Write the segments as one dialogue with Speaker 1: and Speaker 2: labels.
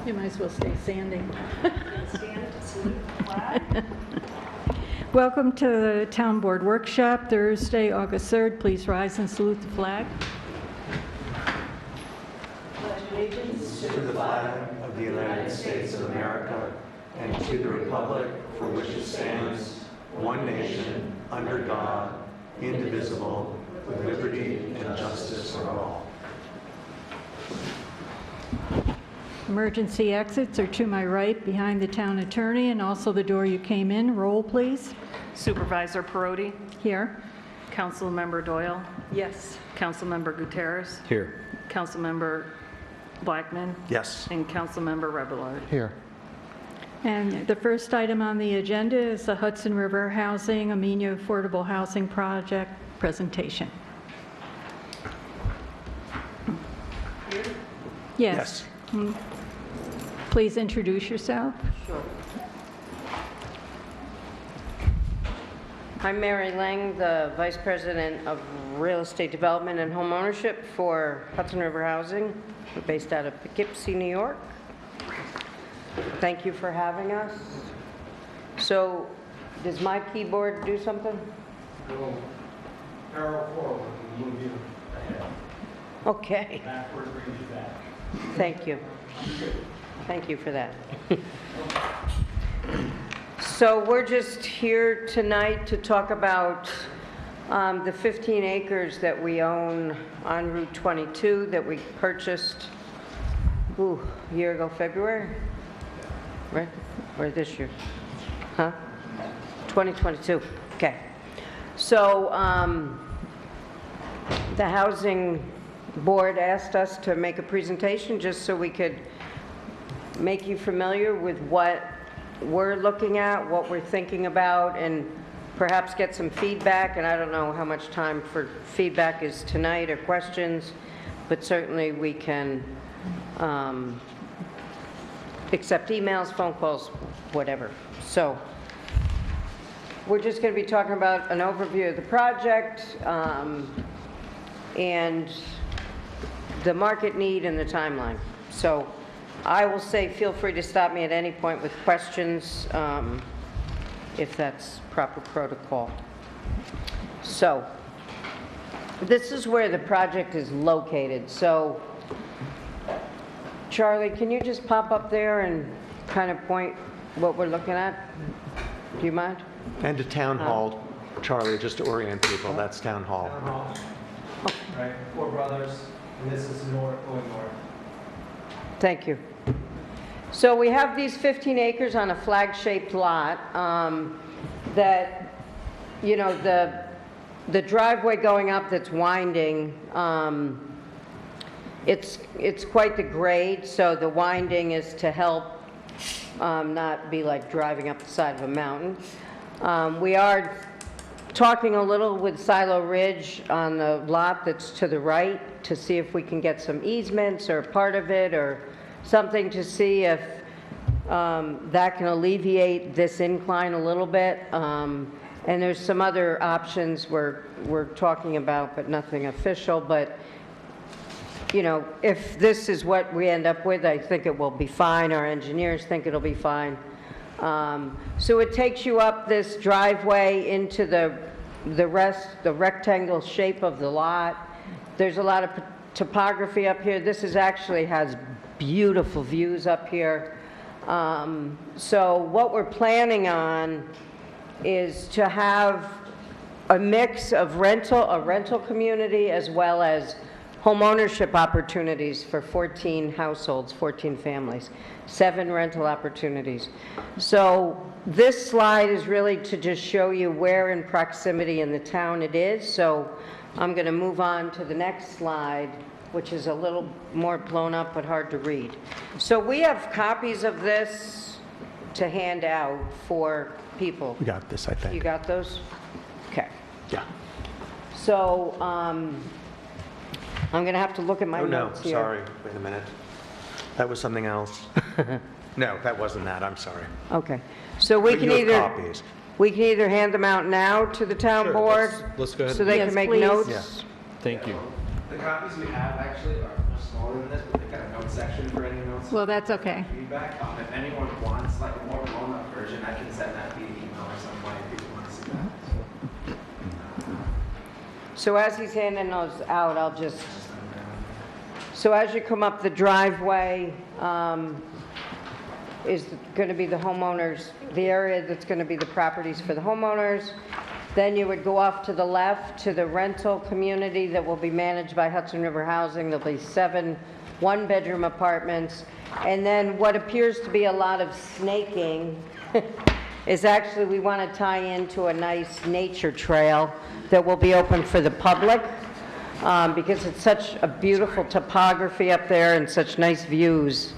Speaker 1: You might as well stay standing.
Speaker 2: Stand to salute the flag.
Speaker 1: Welcome to the Town Board Workshop, Thursday, August 3rd. Please rise and salute the flag.
Speaker 2: Pledge allegiance
Speaker 3: To the flag of the United States of America and to the republic for which it stands, one nation, under God, indivisible, with liberty and justice for all.
Speaker 1: Emergency exits are to my right behind the town attorney and also the door you came in. Roll, please.
Speaker 2: Supervisor Perotti,
Speaker 1: Here.
Speaker 2: Councilmember Doyle,
Speaker 1: Yes.
Speaker 2: Councilmember Gutierrez,
Speaker 3: Here.
Speaker 2: Councilmember Blackman,
Speaker 3: Yes.
Speaker 2: and Councilmember Rebellard.
Speaker 3: Here.
Speaker 1: And the first item on the agenda is the Hudson River Housing Amenia Affordable Housing Project presentation. Yes. Please introduce yourself.
Speaker 4: Sure. I'm Mary Lang, the Vice President of Real Estate Development and Home Ownership for Hudson River Housing. We're based out of Poughkeepsie, New York. Thank you for having us. So, does my keyboard do something?
Speaker 5: Go arrow forward and move you ahead.
Speaker 4: Okay,
Speaker 5: Backward brings you back.
Speaker 4: thank you. Thank you for that. So we're just here tonight to talk about the 15 acres that we own on Route 22 that we purchased a year ago, February, right? Or this year? Huh? 2022, okay. So the Housing Board asked us to make a presentation just so we could make you familiar with what we're looking at, what we're thinking about, and perhaps get some feedback. And I don't know how much time for feedback is tonight or questions, but certainly we can accept emails, phone calls, whatever. So we're just going to be talking about an overview of the project and the market need and the timeline. So I will say feel free to stop me at any point with questions if that's proper protocol. So this is where the project is located. So Charlie, can you just pop up there and kind of point what we're looking at? Do you mind?
Speaker 3: And to Town Hall, Charlie, just to orient people, that's Town Hall.
Speaker 5: Town hall. Right, Four Brothers, and this is north, going north.
Speaker 4: Thank you. So we have these 15 acres on a flag-shaped lot that, you know, the driveway going up that's winding, it's quite the grade, so the winding is to help not be like driving up the side of a mountain. We are talking a little with Silo Ridge on the lot that's to the right to see if we can get some easements or part of it or something to see if that can alleviate this incline a little bit. And there's some other options we're talking about, but nothing official. But, you know, if this is what we end up with, I think it will be fine. Our engineers think it'll be fine. So it takes you up this driveway into the rectangle shape of the lot. There's a lot of topography up here. This is actually has beautiful views up here. So what we're planning on is to have a mix of a rental community as well as home ownership opportunities for 14 households, 14 families, 7 rental opportunities. So this slide is really to just show you where in proximity in the town it is. So I'm going to move on to the next slide, which is a little more blown up but hard to read. So we have copies of this to hand out for people.
Speaker 3: We got this, I think.
Speaker 4: You got those? Okay.
Speaker 3: Yeah.
Speaker 4: So I'm going to have to look at my
Speaker 3: Oh, no,
Speaker 4: notes here.
Speaker 3: sorry. Wait a minute. That was something else. No, that wasn't that. I'm sorry.
Speaker 4: Okay. So we
Speaker 3: But
Speaker 4: can
Speaker 3: you have
Speaker 4: either
Speaker 3: copies.
Speaker 4: we can either hand them out now to the town
Speaker 6: Sure,
Speaker 4: board
Speaker 6: let's go ahead.
Speaker 4: so they
Speaker 1: Yes,
Speaker 4: can make
Speaker 1: please.
Speaker 4: notes.
Speaker 3: Yeah.
Speaker 6: Thank you.
Speaker 5: The copies we have actually are much smaller than this, but they've got a note section for any notes.
Speaker 1: Well, that's okay.
Speaker 5: Feedback. If anyone wants like a more blown-up version, I can send that via email or some way if people want to see that.
Speaker 4: So as he's handing those out, I'll just, so as you come up the driveway, is going to be the homeowners, the area that's going to be the properties for the homeowners. Then you would go off to the left to the rental community that will be managed by Hudson River Housing. There'll be 7 one-bedroom apartments. And then what appears to be a lot of snaking is actually we want to tie into a nice nature trail that will be open for the public because it's such a beautiful topography up there and such nice views.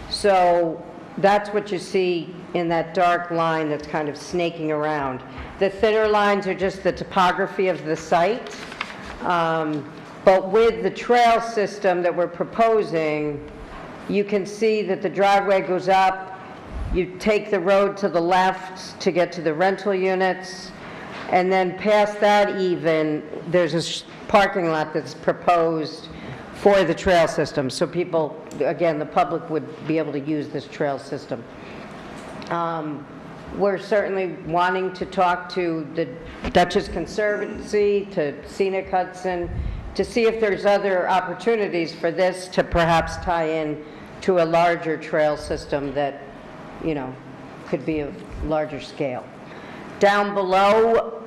Speaker 4: So that's what you see in that dark line that's kind of snaking around. The thinner lines are just the topography of the site. But with the trail system that we're proposing, you can see that the driveway goes up, you take the road to the left to get to the rental units, and then past that even, there's a parking lot that's proposed for the trail system. So people, again, the public would be able to use this trail system. We're certainly wanting to talk to the Dutchess Conservancy, to Scenic Hudson, to see if there's other opportunities for this to perhaps tie in to a larger trail system that, you know, could be of larger scale. Down below,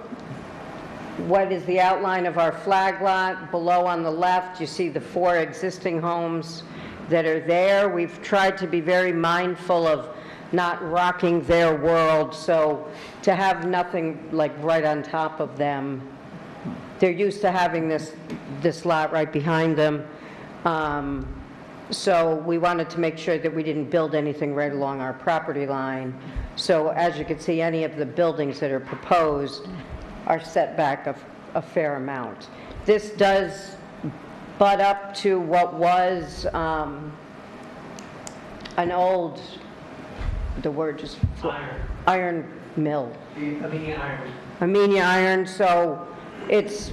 Speaker 4: what is the outline of our flag lot? Below on the left, you see the 4 existing homes that are there. We've tried to be very mindful of not rocking their world, so to have nothing like right on top of them. They're used to having this lot right behind them. So we wanted to make sure that we didn't build anything right along our property line. So as you can see, any of the buildings that are proposed are set back a fair amount. This does butt up to what was an old, the word just, iron mill.
Speaker 5: Amenia Iron.
Speaker 4: Amenia Iron, so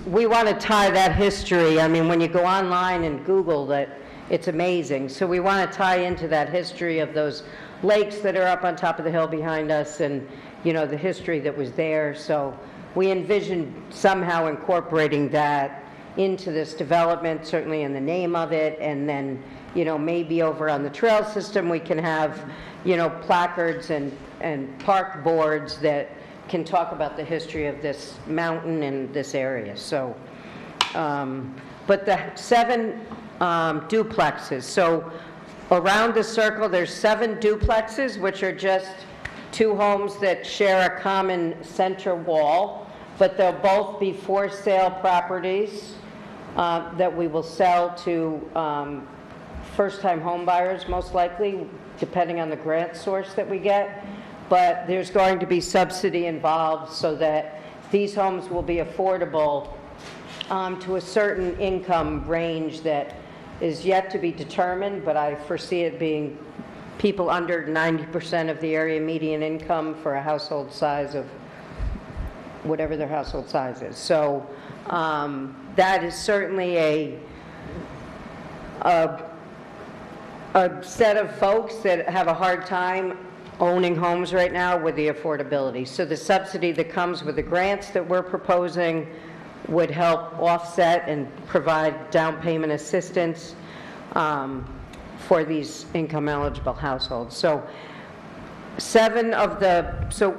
Speaker 4: we want to tie that history. I mean, when you go online and Google that, it's amazing. So we want to tie into that history of those lakes that are up on top of the hill behind us and, you know, the history that was there. So we envisioned somehow incorporating that into this development, certainly in the name of it, and then, you know, maybe over on the trail system we can have, you know, placards and park boards that can talk about the history of this mountain and this area. So, but the 7 duplexes, so around the circle there's 7 duplexes, which are just 2 homes that share a common center wall, but they'll both be for sale properties that we will sell to first-time home buyers, most likely, depending on the grant source that we get. But there's going to be subsidy involved so that these homes will be affordable to a certain income range that is yet to be determined, but I foresee it being people under 90% of the area median income for a household size of whatever their household size is. So that is certainly a set of folks that have a hard time owning homes right now with the affordability. So the subsidy that comes with the grants that we're proposing would help offset and provide down payment assistance for these income eligible households. So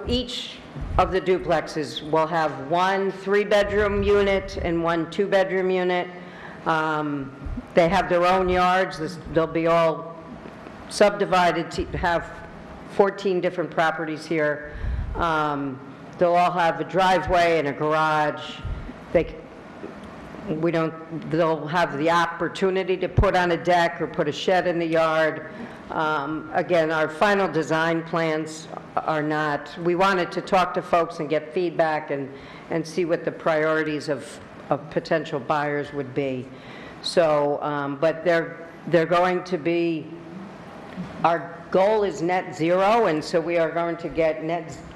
Speaker 4: each of the duplexes will have 1 3-bedroom unit and 1 2-bedroom unit. They have their own yards. They'll be all subdivided to have 14 different properties here. They'll all have a driveway and a garage. They'll have the opportunity to put on a deck or put a shed in the yard. Again, our final design plans are not, we wanted to talk to folks and get feedback and see what the priorities of potential buyers would be. So, but they're going to be, our goal is net zero, and so we are going to get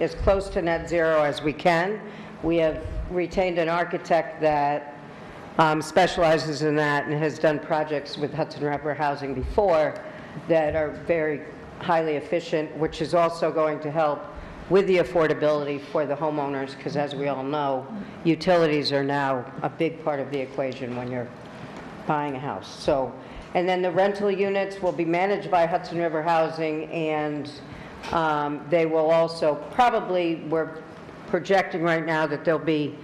Speaker 4: as close to net zero as we can. We have retained an architect that specializes in that and has done projects with Hudson River Housing before that are very highly efficient, which is also going to help with the affordability for the homeowners, because as we all know, utilities are now a big part of the equation when you're buying a house. So, and then the rental units will be managed by Hudson River Housing, and they will also probably, we're projecting right now that they'll be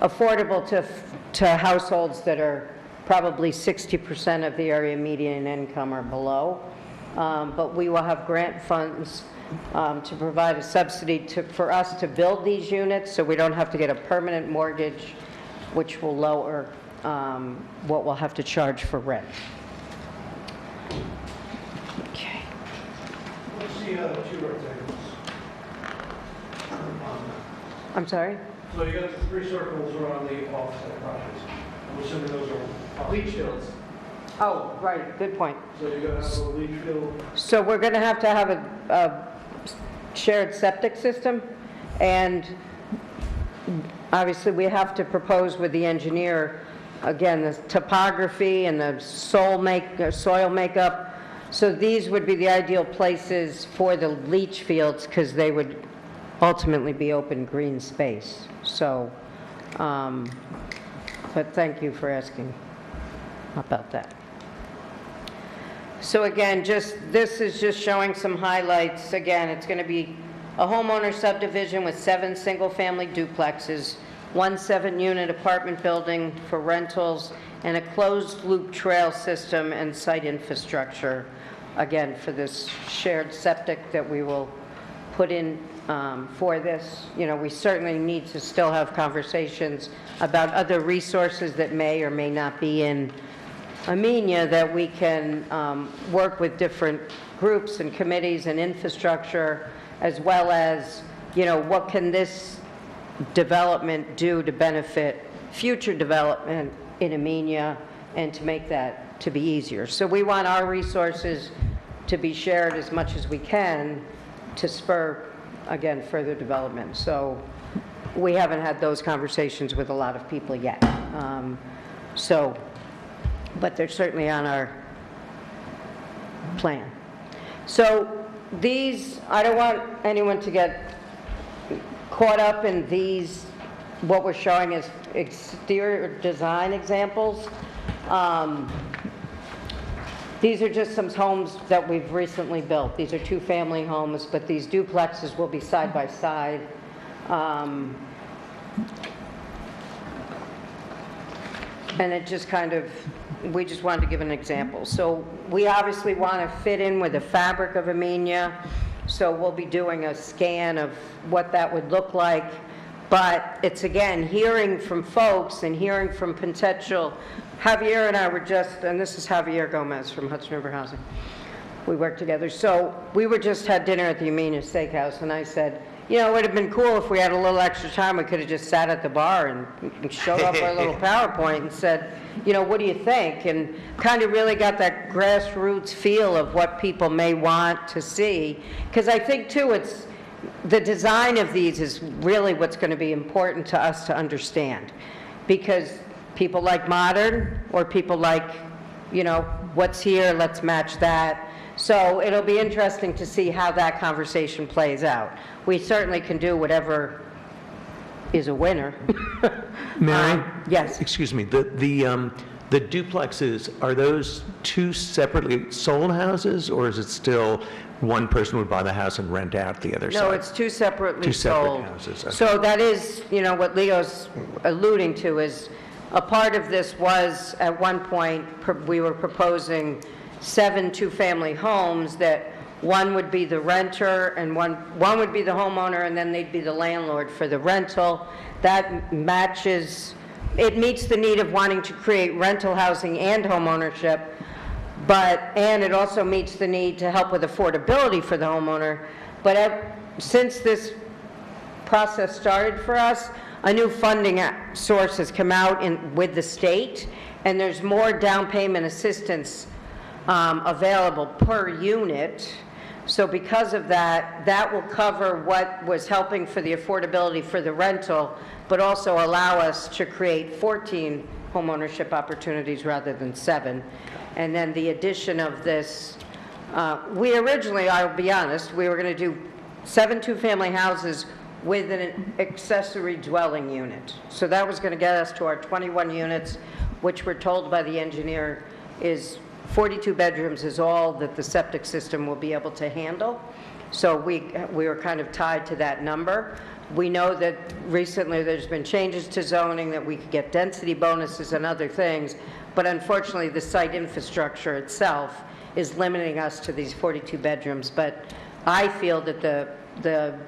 Speaker 4: affordable to households that are probably 60% of the area median income or below. But we will have grant funds to provide a subsidy for us to build these units, so we don't have to get a permanent mortgage, which will lower what we'll have to charge for rent. Okay.
Speaker 6: What's the two rectangles?
Speaker 4: I'm sorry?
Speaker 6: So you got the three circles around the offset projects. I'm assuming those are leach fields.
Speaker 4: Oh, right, good point.
Speaker 6: So you're going to have a leach field.
Speaker 4: So we're going to have a shared septic system, and obviously we have to propose with the engineer, again, the topography and the soil makeup. So these would be the ideal places for the leach fields, because they would ultimately be open green space. So, but thank you for asking about that. So again, this is just showing some highlights. Again, it's going to be a homeowner subdivision with 7 single-family duplexes, 1 7-unit apartment building for rentals, and a closed-loop trail system and site infrastructure, again, for this shared septic that we will put in for this. You know, we certainly need to still have conversations about other resources that may or may not be in Amenia, that we can work with different groups and committees and infrastructure, as well as, you know, what can this development do to benefit future development in Amenia and to make that to be easier. So we want our resources to be shared as much as we can to spur, again, further development. So we haven't had those conversations with a lot of people yet. But they're certainly on our plan. So these, I don't want anyone to get caught up in these, what we're showing as exterior design examples. These are just some homes that we've recently built. These are 2-family homes, but these duplexes will be side by side. And it just kind of, we just wanted to give an example. So we obviously want to fit in with the fabric of Amenia, so we'll be doing a scan of what that would look like. But it's, again, hearing from folks and hearing from potential. Javier and I were just, and this is Javier Gomez from Hudson River Housing. We work together. So we had dinner at the Amenia Steakhouse, and I said, you know, it would have been cool if we had a little extra time. We could have just sat at the bar and showed off our little PowerPoint and said, you know, what do you think? And kind of really got that grassroots feel of what people may want to see. Because I think, too, it's the design of these is really what's going to be important to us to understand. Because people like modern, or people like, you know, what's here, let's match that. So it'll be interesting to see how that conversation plays out. We certainly can do whatever is a winner.
Speaker 3: Mary?
Speaker 4: Yes.
Speaker 3: Excuse me, the duplexes, are those 2 separately sold houses, or is it still one person would buy the house and rent out the other side?
Speaker 4: No, it's 2 separately
Speaker 3: 2 separate
Speaker 4: sold.
Speaker 3: houses, okay.
Speaker 4: So that is, you know, what Leo's alluding to is a part of this was, at one point, we were proposing 7 2-family homes that one would be the renter and one would be the homeowner, and then they'd be the landlord for the rental. That matches, it meets the need of wanting to create rental housing and homeownership, and it also meets the need to help with affordability for the homeowner. But since this process started for us, a new funding source has come out with the state, and there's more down payment assistance available per unit. So because of that, that will cover what was helping for the affordability for the rental, but also allow us to create 14 homeownership opportunities rather than 7. And then the addition of this, we originally, I'll be honest, we were going to do 7 two-family houses with an accessory dwelling unit. So that was going to get us to our 21 units, which we're told by the engineer is 42 bedrooms is all that the septic system will be able to handle. So we were kind of tied to that number. We know that recently there's been changes to zoning, that we could get density bonuses and other things, but unfortunately the site infrastructure itself is limiting us to these 42 bedrooms. But I feel that the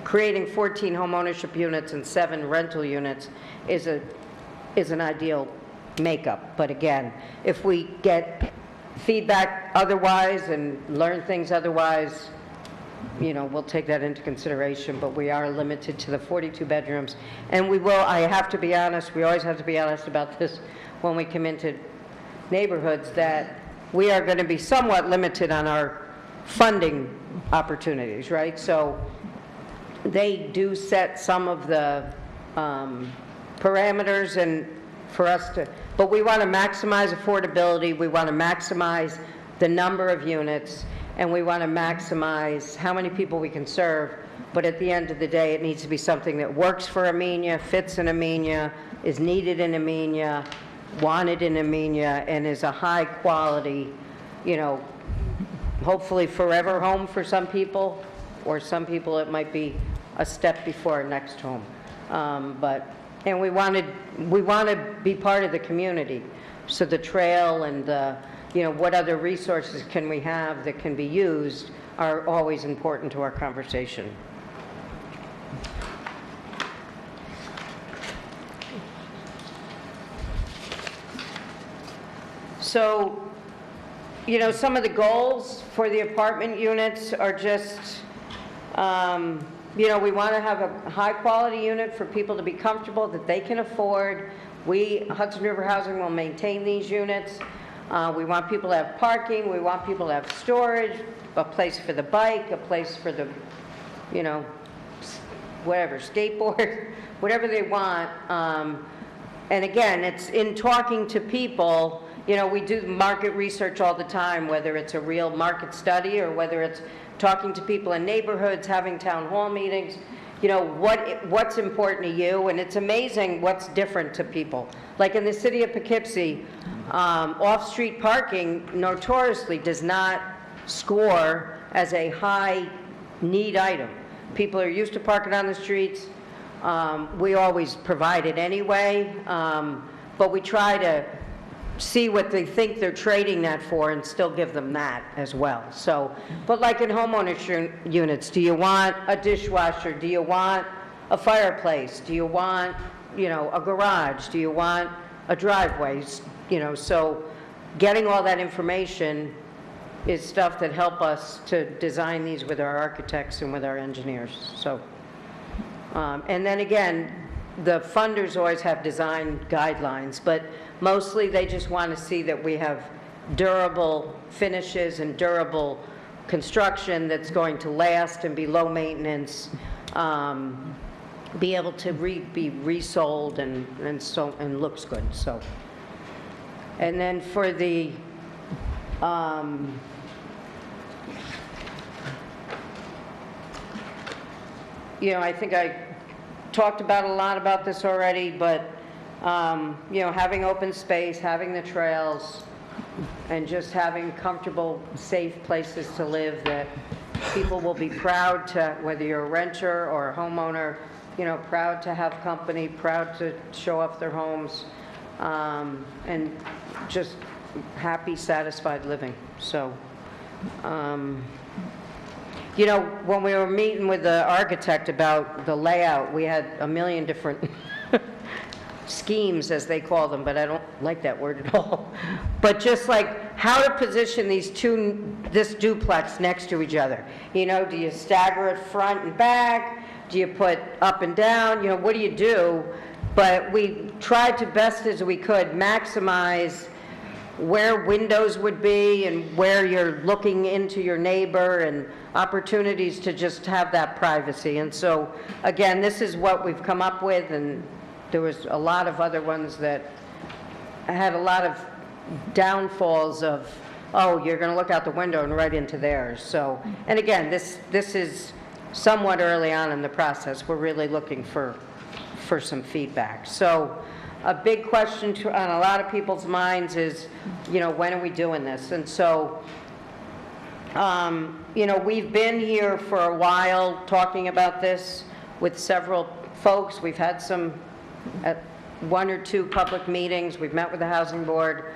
Speaker 4: creating 14 homeownership units and 7 rental units is an ideal makeup. But again, if we get feedback otherwise and learn things otherwise, you know, we'll take that into consideration, but we are limited to the 42 bedrooms. And we will, I have to be honest, we always have to be honest about this when we come into neighborhoods, that we are going to be somewhat limited on our funding opportunities, right? So they do set some of the parameters and for us to, but we want to maximize affordability, we want to maximize the number of units, and we want to maximize how many people we can serve. But at the end of the day, it needs to be something that works for Amenia, fits in Amenia, is needed in Amenia, wanted in Amenia, and is a high quality, you know, hopefully forever home for some people, or some people it might be a step before our next home. And we want to be part of the community. So the trail and the, you know, what other resources can we have that can be used are always important to our conversation. So, you know, some of the goals for the apartment units are just, you know, we want to have a high-quality unit for people to be comfortable, that they can afford. We, Hudson River Housing, will maintain these units. We want people to have parking. We want people to have storage, a place for the bike, a place for the, you know, whatever, skateboard, whatever they want. And again, it's in talking to people. You know, we do market research all the time, whether it's a real market study or whether it's talking to people in neighborhoods, having town hall meetings, you know, what's important to you, and it's amazing what's different to people. Like in the city of Poughkeepsie, off-street parking notoriously does not score as a high need item. People are used to parking on the streets. We always provide it anyway, but we try to see what they think they're trading that for and still give them that as well. So, but like in homeowner units, do you want a dishwasher? Do you want a fireplace? Do you want, you know, a garage? Do you want a driveway? You know, so getting all that information is stuff that help us to design these with our architects and with our engineers. So, and then again, the funders always have design guidelines, but mostly they just want to see that we have durable finishes and durable construction that's going to last and be low maintenance, be able to be resold and looks good. So, and then for the you know, I think I talked about a lot about this already, but you know, having open space, having the trails, and just having comfortable, safe places to live that people will be proud to, whether you're a renter or a homeowner, you know, proud to have company, proud to show off their homes, and just happy, satisfied living. So, you know, when we were meeting with the architect about the layout, we had a million different schemes, as they call them, but I don't like that word at all. But just like how to position this duplex next to each other. You know, do you stagger it front and back? Do you put up and down? You know, what do you do? But we tried to best as we could maximize where windows would be and where you're looking into your neighbor and opportunities to just have that privacy. And so, again, this is what we've come up with, and there was a lot of other ones that had a lot of downfalls of, oh, you're going to look out the window and right into theirs. So, and again, this is somewhat early on in the process. We're really looking for some feedback. So a big question on a lot of people's minds is, when are we doing this? And so, we've been here for a while talking about this with several folks. We've had at 1 or 2 public meetings. We've met with the Housing Board.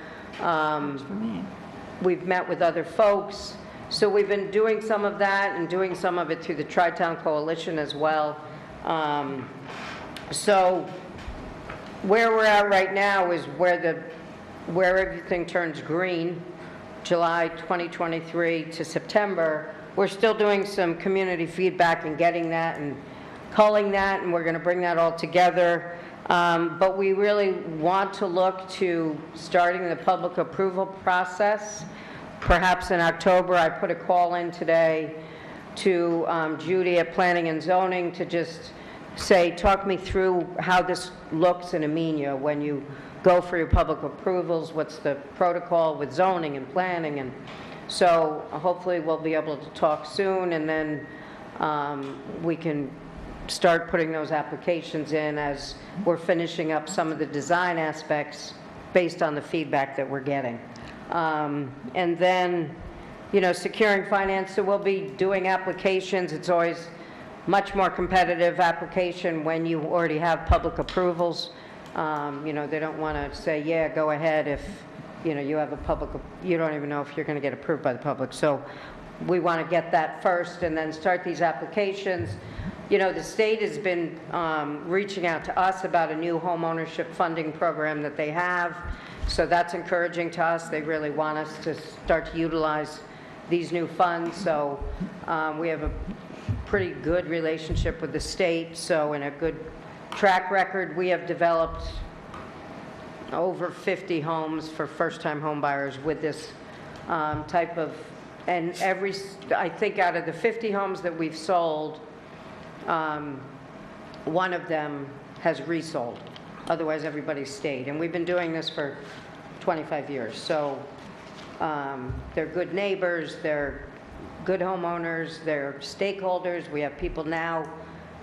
Speaker 4: We've met with other folks. So we've been doing some of that and doing some of it through the Tri-Town Coalition as well. So where we're at right now is where everything turns green, July 2023 to September. We're still doing some community feedback and getting that and culling that, and we're going to bring that all together. But we really want to look to starting the public approval process. Perhaps in October. I put a call in today to Judy at Planning and Zoning to just say, talk me through how this looks in Amenia when you go for your public approvals, what's the protocol with zoning and planning. And so hopefully we'll be able to talk soon, and then we can start putting those applications in as we're finishing up some of the design aspects based on the feedback that we're getting. And then, securing finance, so we'll be doing applications. It's always much more competitive application when you already have public approvals. They don't want to say, yeah, go ahead if, you have you don't even know if you're going to get approved by the public. So we want to get that first and then start these applications. The state has been reaching out to us about a new home ownership funding program that they have. So that's encouraging to us. They really want us to start to utilize these new funds. So we have a pretty good relationship with the state. So in a good track record, we have developed over 50 homes for first-time home buyers with this type of, and I think out of the 50 homes that we've sold, one of them has resold. Otherwise, everybody stayed. And we've been doing this for 25 years. So they're good neighbors, they're good homeowners, they're stakeholders. We have people now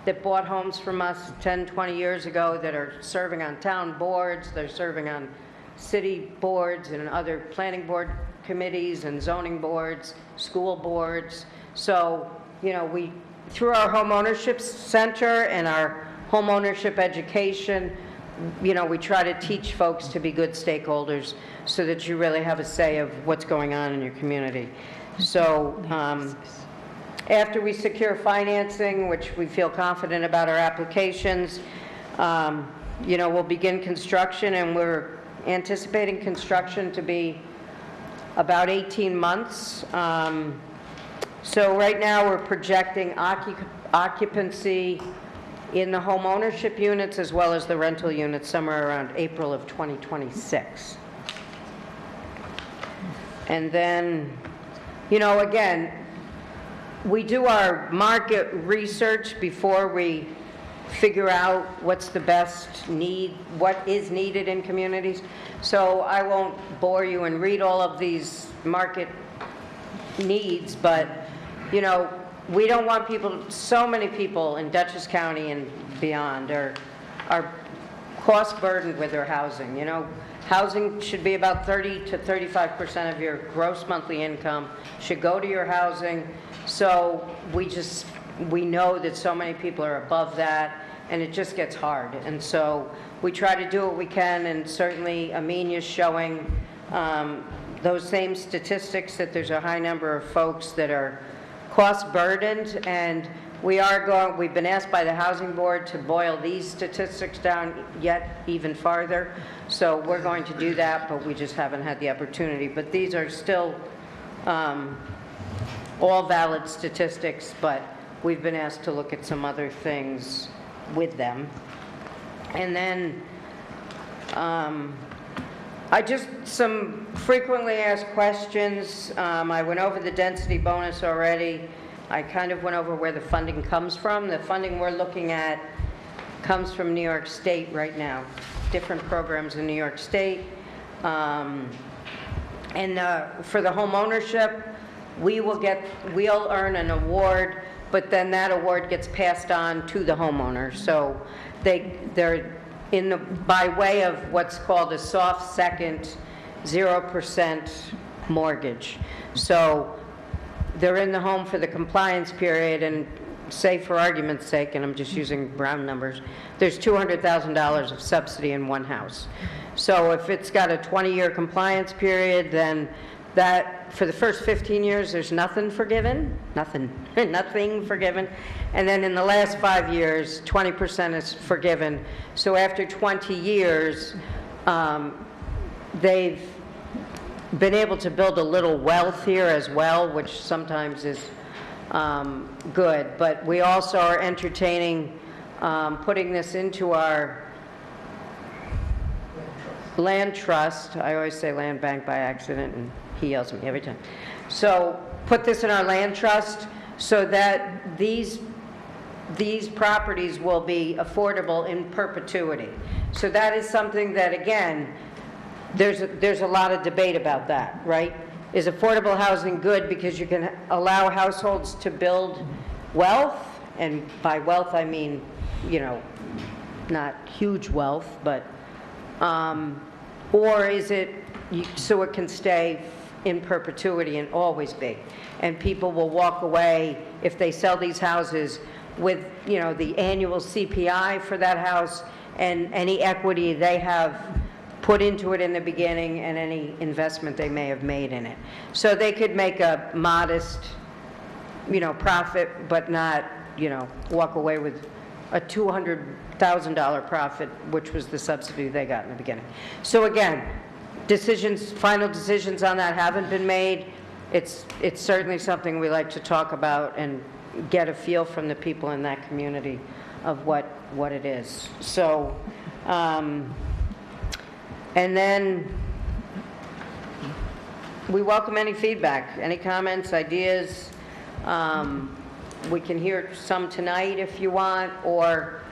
Speaker 4: that bought homes from us 10, 20 years ago that are serving on town boards, they're serving on city boards and other planning board committees and zoning boards, school boards. So, we, through our home ownership center and our home ownership education, we try to teach folks to be good stakeholders so that you really have a say of what's going on in your community. So after we secure financing, which we feel confident about our applications, we'll begin construction, and we're anticipating construction to be about 18 months. So right now we're projecting occupancy in the home ownership units as well as the rental units somewhere around April of 2026. And then, again, we do our market research before we figure out what's the best need, what is needed in communities. So I won't bore you and read all of these market needs, but, we don't want so many people in Dutchess County and beyond are cost burdened with their housing. Housing should be about 30 to 35% of your gross monthly income should go to your housing. So we know that so many people are above that, and it just gets hard. And so we try to do what we can, and certainly Amenia is showing those same statistics, that there's a high number of folks that are cost burdened, and we've been asked by the Housing Board to boil these statistics down yet even farther. So we're going to do that, but we just haven't had the opportunity. But these are still all valid statistics, but we've been asked to look at some other things with them. And then some frequently asked questions. I went over the density bonus already. I kind of went over where the funding comes from. The funding we're looking at comes from New York State right now, different programs in New York State. And for the home ownership, we'll earn an award, but then that award gets passed on to the homeowner. So they're by way of what's called a soft second 0% mortgage. So they're in the home for the compliance period, and say for argument's sake, and I'm just using round numbers, there's $200,000 of subsidy in one house. So if it's got a 20-year compliance period, then that, for the first 15 years, there's nothing forgiven, nothing forgiven. And then in the last 5 years, 20% is forgiven. So after 20 years, they've been able to build a little wealth here as well, which sometimes is good. But we also are entertaining putting this into our land trust. I always say land bank by accident, and he yells at me every time. So put this in our land trust so that these properties will be affordable in perpetuity. So that is something that, again, there's a lot of debate about that, right? Is affordable housing good because you can allow households to build wealth? And by wealth, I mean, not huge wealth, but, or is it so it can stay in perpetuity and always be? And people will walk away if they sell these houses with, the annual CPI for that house and any equity they have put into it in the beginning and any investment they may have made in it. So they could make a modest, profit, but not, walk away with a $200,000 profit, which was the subsidy they got in the beginning. So again, final decisions on that haven't been made. It's certainly something we like to talk about and get a feel from the people in that community of what it is. So, and then we welcome any feedback, any comments, ideas. We can hear some tonight if you want, or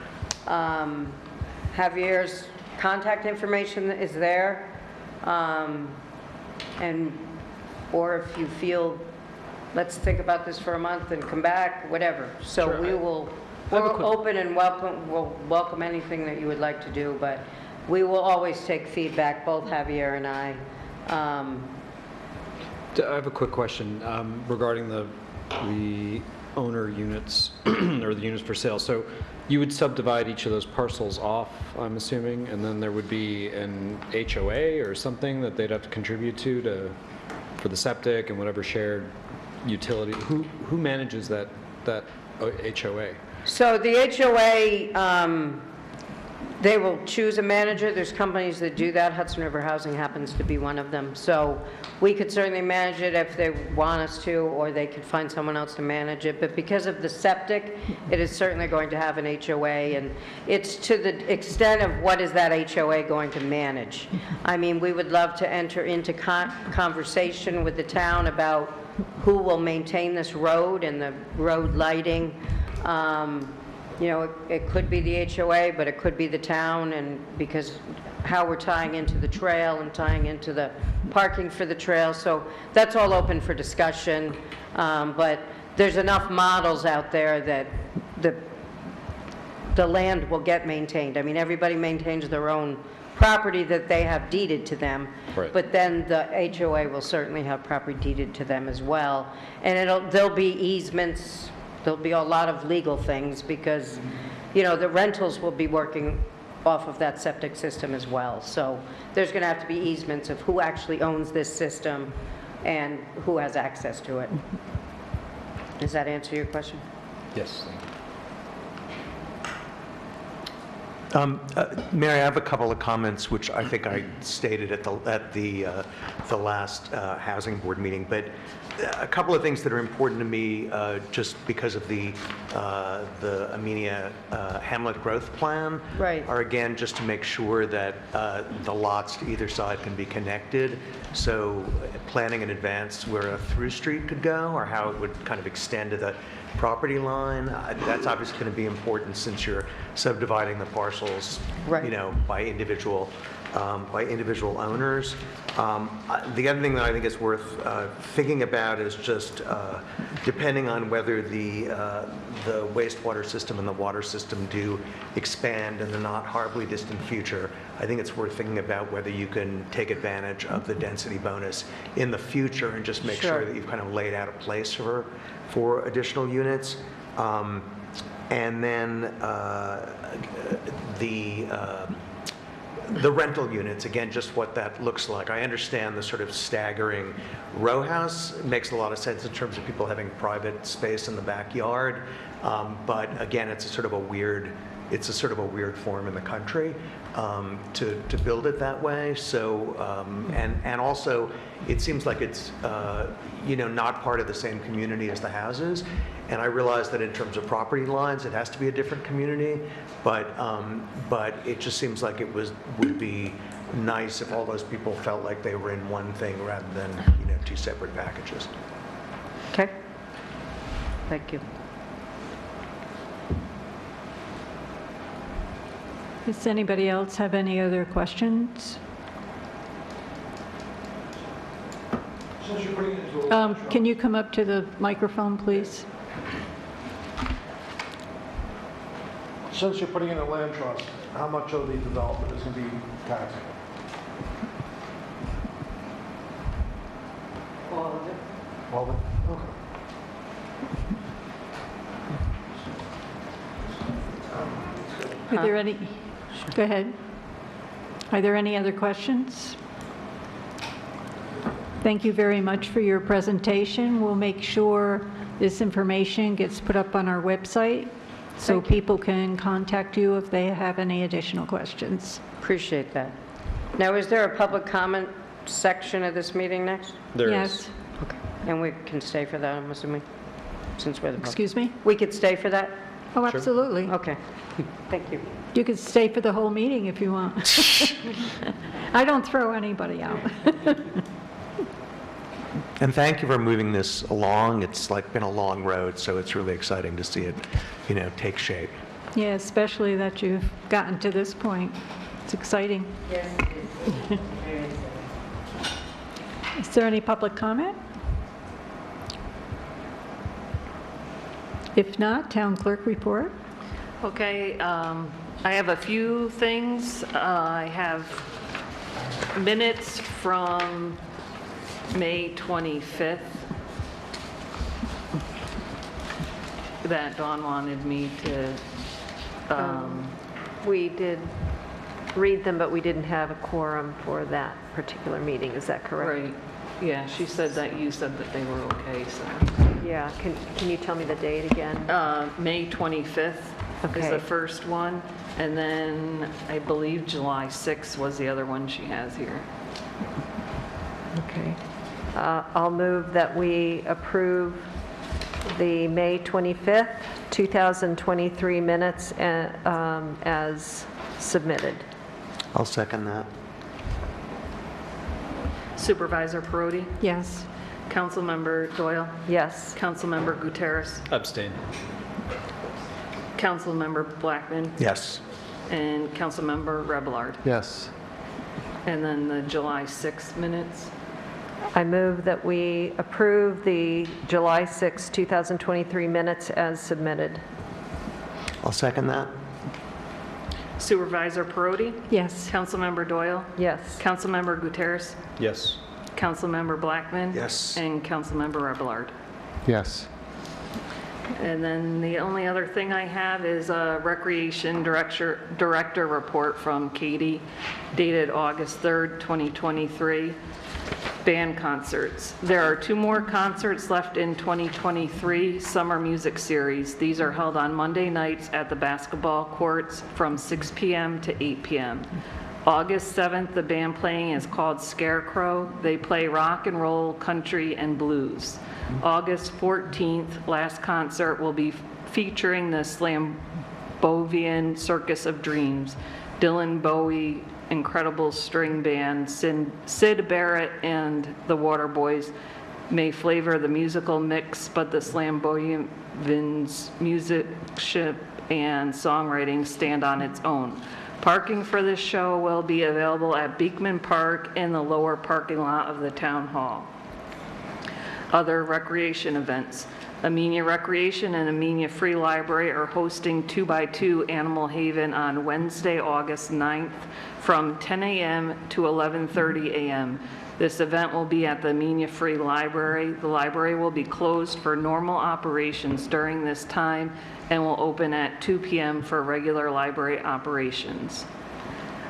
Speaker 4: Javier's contact information is there. Or if you feel, let's think about this for a month and come back, whatever. So
Speaker 7: Sure,
Speaker 4: we're open and we'll welcome anything that you would like to do, but we will always take feedback, both Javier and I.
Speaker 7: I have a quick question regarding the owner units or the units for sale. So you would subdivide each of those parcels off, I'm assuming, and then there would be an HOA or something that they'd have to contribute for the septic and whatever shared utility. Who manages that HOA?
Speaker 4: So the HOA, they will choose a manager. There's companies that do that. Hudson River Housing happens to be one of them. So we could certainly manage it if they want us to, or they could find someone else to manage it. But because of the septic, it is certainly going to have an HOA, and it's to the extent of what is that HOA going to manage. I mean, we would love to enter into conversation with the town about who will maintain this road and the road lighting. It could be the HOA, but it could be the town, and because how we're tying into the trail and tying into the parking for the trail. So that's all open for discussion. But there's enough models out there that the land will get maintained. I mean, everybody maintains their own property that they have deeded to them.
Speaker 7: Right.
Speaker 4: But then the HOA will certainly have property deeded to them as well. And there'll be easements. There'll be a lot of legal things because, the rentals will be working off of that septic system as well. So there's going to have to be easements of who actually owns this system and who has access to it. Does that answer your question?
Speaker 7: Yes.
Speaker 3: Mary, I have a couple of comments, which I think I stated at the last housing board meeting, but a couple of things that are important to me, just because of the Amenia Hamlet Growth Plan,
Speaker 4: Right.
Speaker 3: are again just to make sure that the lots to either side can be connected. So planning in advance where a through street could go, or how it would kind of extend to the property line. That's obviously going to be important since you're subdividing the parcels,
Speaker 4: Right.
Speaker 3: by individual by individual owners. The other thing that I think is worth thinking about is just depending on whether the wastewater system and the water system do expand in the not horribly distant future, I think it's worth thinking about whether you can take advantage of the density bonus in the future and just make sure that you've kind of laid out a place for additional units. And then the rental units, again, just what that looks like. I understand the sort of staggering row house. It makes a lot of sense in terms of people having private space in the backyard. But again, it's a sort of a weird form in the country to build it that way. So, and also, it seems like it's not part of the same community as the houses. And I realize that in terms of property lines, it has to be a different community. But it just seems like it would be nice if all those people felt like they were in one thing rather than two separate packages.
Speaker 4: Okay. Thank you.
Speaker 1: Does anybody else have any other questions?
Speaker 6: Since you're putting it into a land trust,
Speaker 1: Can you come up to the microphone, please?
Speaker 6: since you're putting in a land trust, how much of the development is going to be taxable?
Speaker 4: All of it.
Speaker 6: All of it? Okay.
Speaker 1: Are there any, go ahead. Are there any other questions? Thank you very much for your presentation. We'll make sure this information gets put up on our website so people can contact you if they have any additional questions.
Speaker 4: Appreciate that. Now, is there a public comment section of this meeting next?
Speaker 7: There is.
Speaker 1: Yes.
Speaker 4: Okay. And we can stay for that, I'm assuming, since we're the public.
Speaker 1: Excuse me?
Speaker 4: We could stay for that?
Speaker 1: Oh, absolutely.
Speaker 4: Okay. Thank you.
Speaker 1: You could stay for the whole meeting if you want. I don't throw anybody out.
Speaker 3: And thank you for moving this along. It's been a long road, so it's really exciting to see it, take shape.
Speaker 1: Yeah, especially that you've gotten to this point. It's exciting.
Speaker 4: Yes.
Speaker 1: Is there any public comment? If not, town clerk report.
Speaker 2: Okay, I have a few things. I have minutes from May 25th that Dawn wanted me to,
Speaker 8: We did read them, but we didn't have a quorum for that particular meeting, is that correct?
Speaker 2: right, yeah, she said that you said that they were okay, so.
Speaker 8: Yeah, can you tell me the date again?
Speaker 2: May 25th is
Speaker 8: Okay.
Speaker 2: the first one, and then I believe July 6th was the other one she has here.
Speaker 8: Okay. I'll move that we approve the May 25th, 2023 minutes as submitted.
Speaker 3: I'll second that.
Speaker 2: Supervisor Perotti,
Speaker 1: Yes.
Speaker 2: Councilmember Doyle,
Speaker 8: Yes.
Speaker 2: Councilmember Gutierrez,
Speaker 7: Abstain.
Speaker 2: Councilmember Blackman,
Speaker 3: Yes.
Speaker 2: and Councilmember Rebelard.
Speaker 3: Yes.
Speaker 2: And then the July 6th minutes.
Speaker 8: I move that we approve the July 6, 2023 minutes as submitted.
Speaker 3: I'll second that.
Speaker 2: Supervisor Perotti,
Speaker 1: Yes.
Speaker 2: Councilmember Doyle,
Speaker 8: Yes.
Speaker 2: Councilmember Gutierrez,
Speaker 7: Yes.
Speaker 2: Councilmember Blackman.
Speaker 3: Yes.
Speaker 2: And Councilmember Rebelard.
Speaker 3: Yes.
Speaker 2: And then the only other thing I have is a Recreation Director report from Katie dated August 3rd, 2023. Band concerts. There are 2 more concerts left in 2023 Summer Music Series. These are held on Monday nights at the basketball courts from 6 p.m. to 8 p.m. August 7th, the band playing is called Scarecrow. They play rock and roll, country, and blues. August 14th, last concert will be featuring the Slambovian Circus of Dreams, Dylan Bowie, incredible string band, Sid Barrett, and the Waterboys may flavor the musical mix, but the Slambovians' musicianship and songwriting stand on its own. Parking for this show will be available at Beekman Park in the lower parking lot of the town hall. Other recreation events. Amenia Recreation and Amenia Free Library are hosting 2x2 Animal Haven on Wednesday, August 9th from 10 a.m. to 11:30 a.m. This event will be at the Amenia Free Library. The library will be closed for normal operations during this time and will open at 2 p.m. for regular library operations.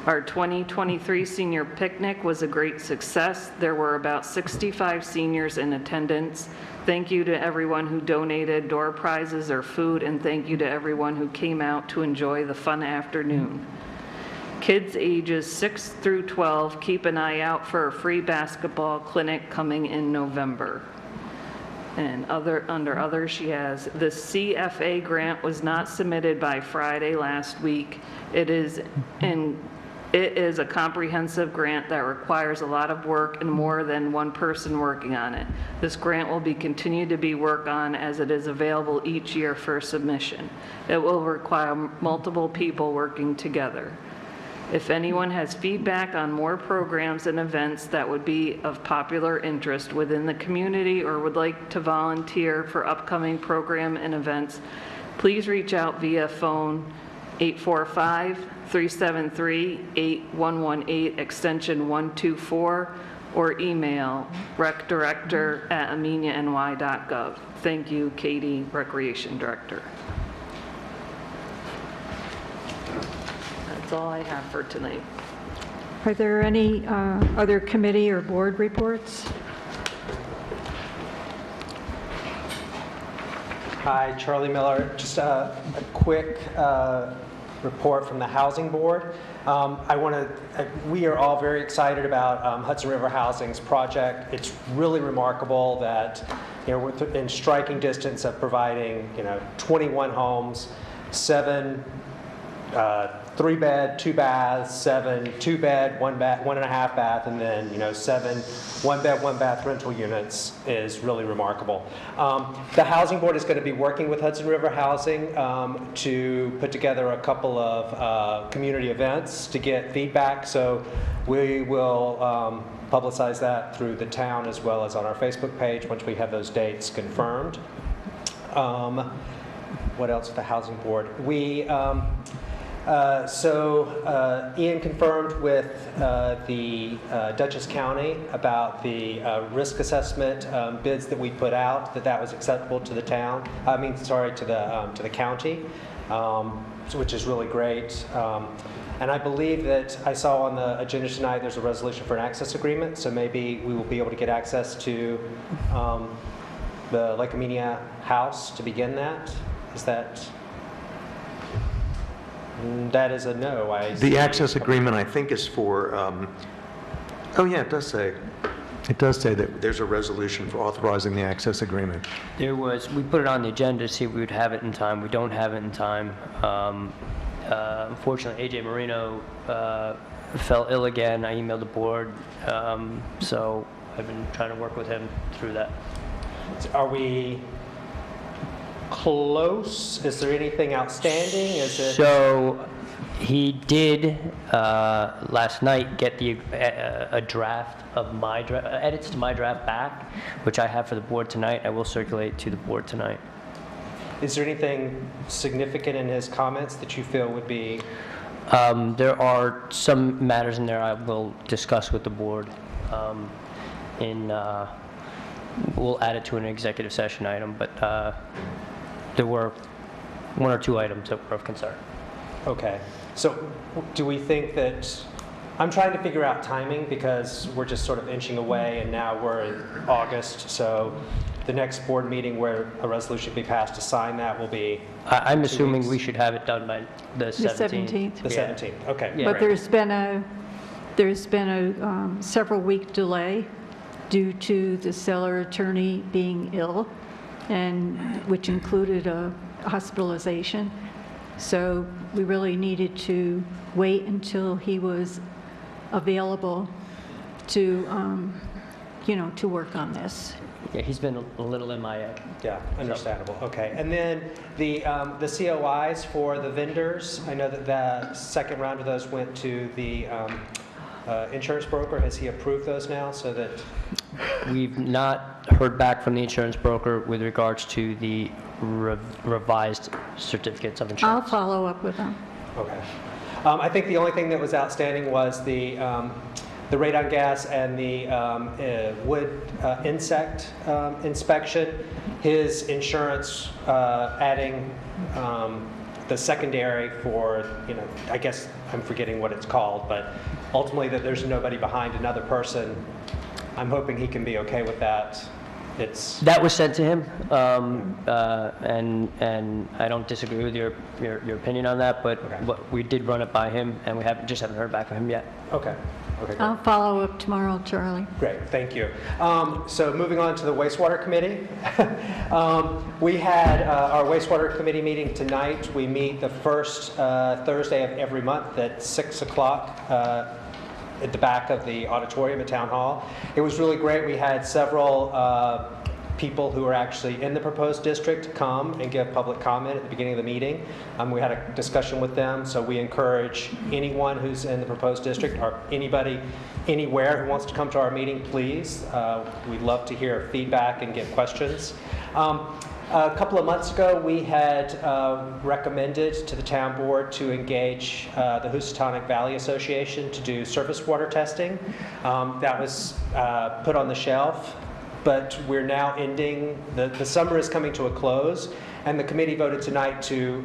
Speaker 2: Our 2023 senior picnic was a great success. There were about 65 seniors in attendance. Thank you to everyone who donated door prizes or food, and thank you to everyone who came out to enjoy the fun afternoon. Kids ages 6 through 12, keep an eye out for a free basketball clinic coming in November. And under others, she has, the CFA grant was not submitted by Friday last week. It is a comprehensive grant that requires a lot of work and more than one person working on it. This grant will be continued to be worked on as it is available each year for submission. It will require multiple people working together. If anyone has feedback on more programs and events that would be of popular interest within the community or would like to volunteer for upcoming program and events, please reach out via phone 845-373-8118 extension 124 or email recdirector@ameniany.gov. Thank you, Katie, Recreation Director. That's all I have for tonight.
Speaker 1: Are there any other committee or board reports?
Speaker 9: Hi, Charlie Miller. Just a quick report from the Housing Board. We are all very excited about Hudson River Housing's project. It's really remarkable that, we're in striking distance of providing, 21 homes, 7 3-bed, 2 baths, 7 2-bed, 1 and a half bath, and then 7 1-bed, 1-bath rental units is really remarkable. The Housing Board is going to be working with Hudson River Housing to put together a couple of community events to get feedback. So we will publicize that through the town as well as on our Facebook page once we have those dates confirmed. What else with the Housing Board? Ian confirmed with the Dutchess County about the risk assessment bids that we put out, that was acceptable to the town. To the county, which is really great. And I believe that I saw on the agenda tonight there's a resolution for an access agreement, so maybe we will be able to get access to the Lake Amenia house to begin that. Is that? That is a no.
Speaker 3: The access agreement, I think, is for, oh yeah, it does say that there's a resolution for authorizing the access agreement.
Speaker 10: We put it on the agenda to see if we would have it in time. We don't have it in time. Unfortunately, AJ Marino fell ill again. I emailed the board, so I've been trying to work with him through that.
Speaker 9: Are we close? Is there anything outstanding?
Speaker 10: So he did last night get a draft of my edits to my draft back, which I have for the board tonight. I will circulate to the board tonight.
Speaker 9: Is there anything significant in his comments that you feel would be?
Speaker 10: There are some matters in there I will discuss with the board. We'll add it to an executive session item, but there were 1 or 2 items that were of concern.
Speaker 9: Okay. So do we think that, I'm trying to figure out timing because we're just sort of inching away and now we're in August, so the next board meeting where a resolution be passed to sign that will be
Speaker 10: I'm assuming we should have it done by the 17th.
Speaker 9: The 17th, okay.
Speaker 10: Yeah.
Speaker 1: But there's been a several week delay due to the seller attorney being ill, and which included a hospitalization. So we really needed to wait until he was available to to work on this.
Speaker 10: Yeah, he's been a little MIA.
Speaker 9: Yeah, understandable. Okay. And then the COIs for the vendors, I know that the second round of those went to the insurance broker. Has he approved those now so that?
Speaker 10: We've not heard back from the insurance broker with regards to the revised certificates of
Speaker 1: I'll
Speaker 10: insurance.
Speaker 1: follow up with them.
Speaker 9: Okay. I think the only thing that was outstanding was the radon gas and the wood insect inspection. His insurance adding the secondary for, I guess I'm forgetting what it's called, but ultimately that there's nobody behind another person. I'm hoping he can be okay with that.
Speaker 10: That was sent to him, and I don't disagree with your opinion on that, but
Speaker 9: Okay.
Speaker 10: we did run it by him, and we just haven't heard back from him yet.
Speaker 9: Okay. Okay, great.
Speaker 1: I'll follow up tomorrow, Charlie.
Speaker 9: Great, thank you. So moving on to the wastewater committee. We had our wastewater committee meeting tonight. We meet the first Thursday of every month at 6 o'clock at the back of the auditorium at Town Hall. It was really great. We had several people who are actually in the proposed district come and give public comment at the beginning of the meeting. We had a discussion with them, so we encourage anyone who's in the proposed district or anybody anywhere who wants to come to our meeting, please. We'd love to hear feedback and get questions. A couple of months ago, we had recommended to the town board to engage the Housatonic Valley Association to do surface water testing. That was put on the shelf, but we're now ending, the summer is coming to a close, and the committee voted tonight to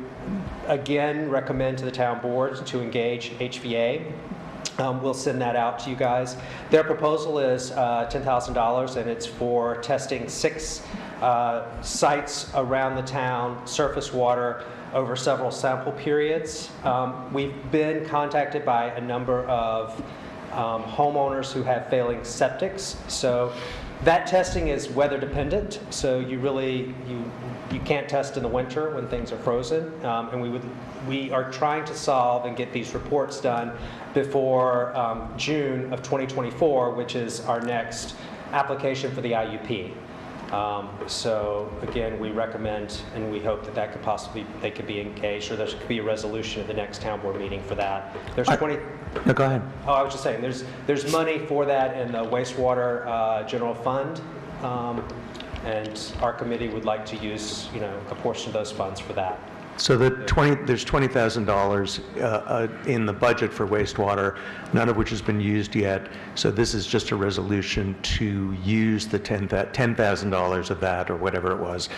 Speaker 9: again recommend to the town board to engage HVA. We'll send that out to you guys. Their proposal is $10,000, and it's for testing 6 sites around the town, surface water, over several sample periods. We've been contacted by a number of homeowners who have failing septics. So that testing is weather dependent. So you can't test in the winter when things are frozen. And we are trying to solve and get these reports done before June of 2024, which is our next application for the IUP. So again, we recommend and we hope that could possibly, they could be engaged, or there could be a resolution at the next town board meeting for that. There's 20.
Speaker 3: No, go ahead.
Speaker 9: Oh, I was just saying, there's money for that in the wastewater general fund, and our committee would like to use, a portion of those funds for that.
Speaker 3: So there's $20,000 in the budget for wastewater, none of which has been used yet. So this is just a resolution to use the $10,000 of that, or whatever it was,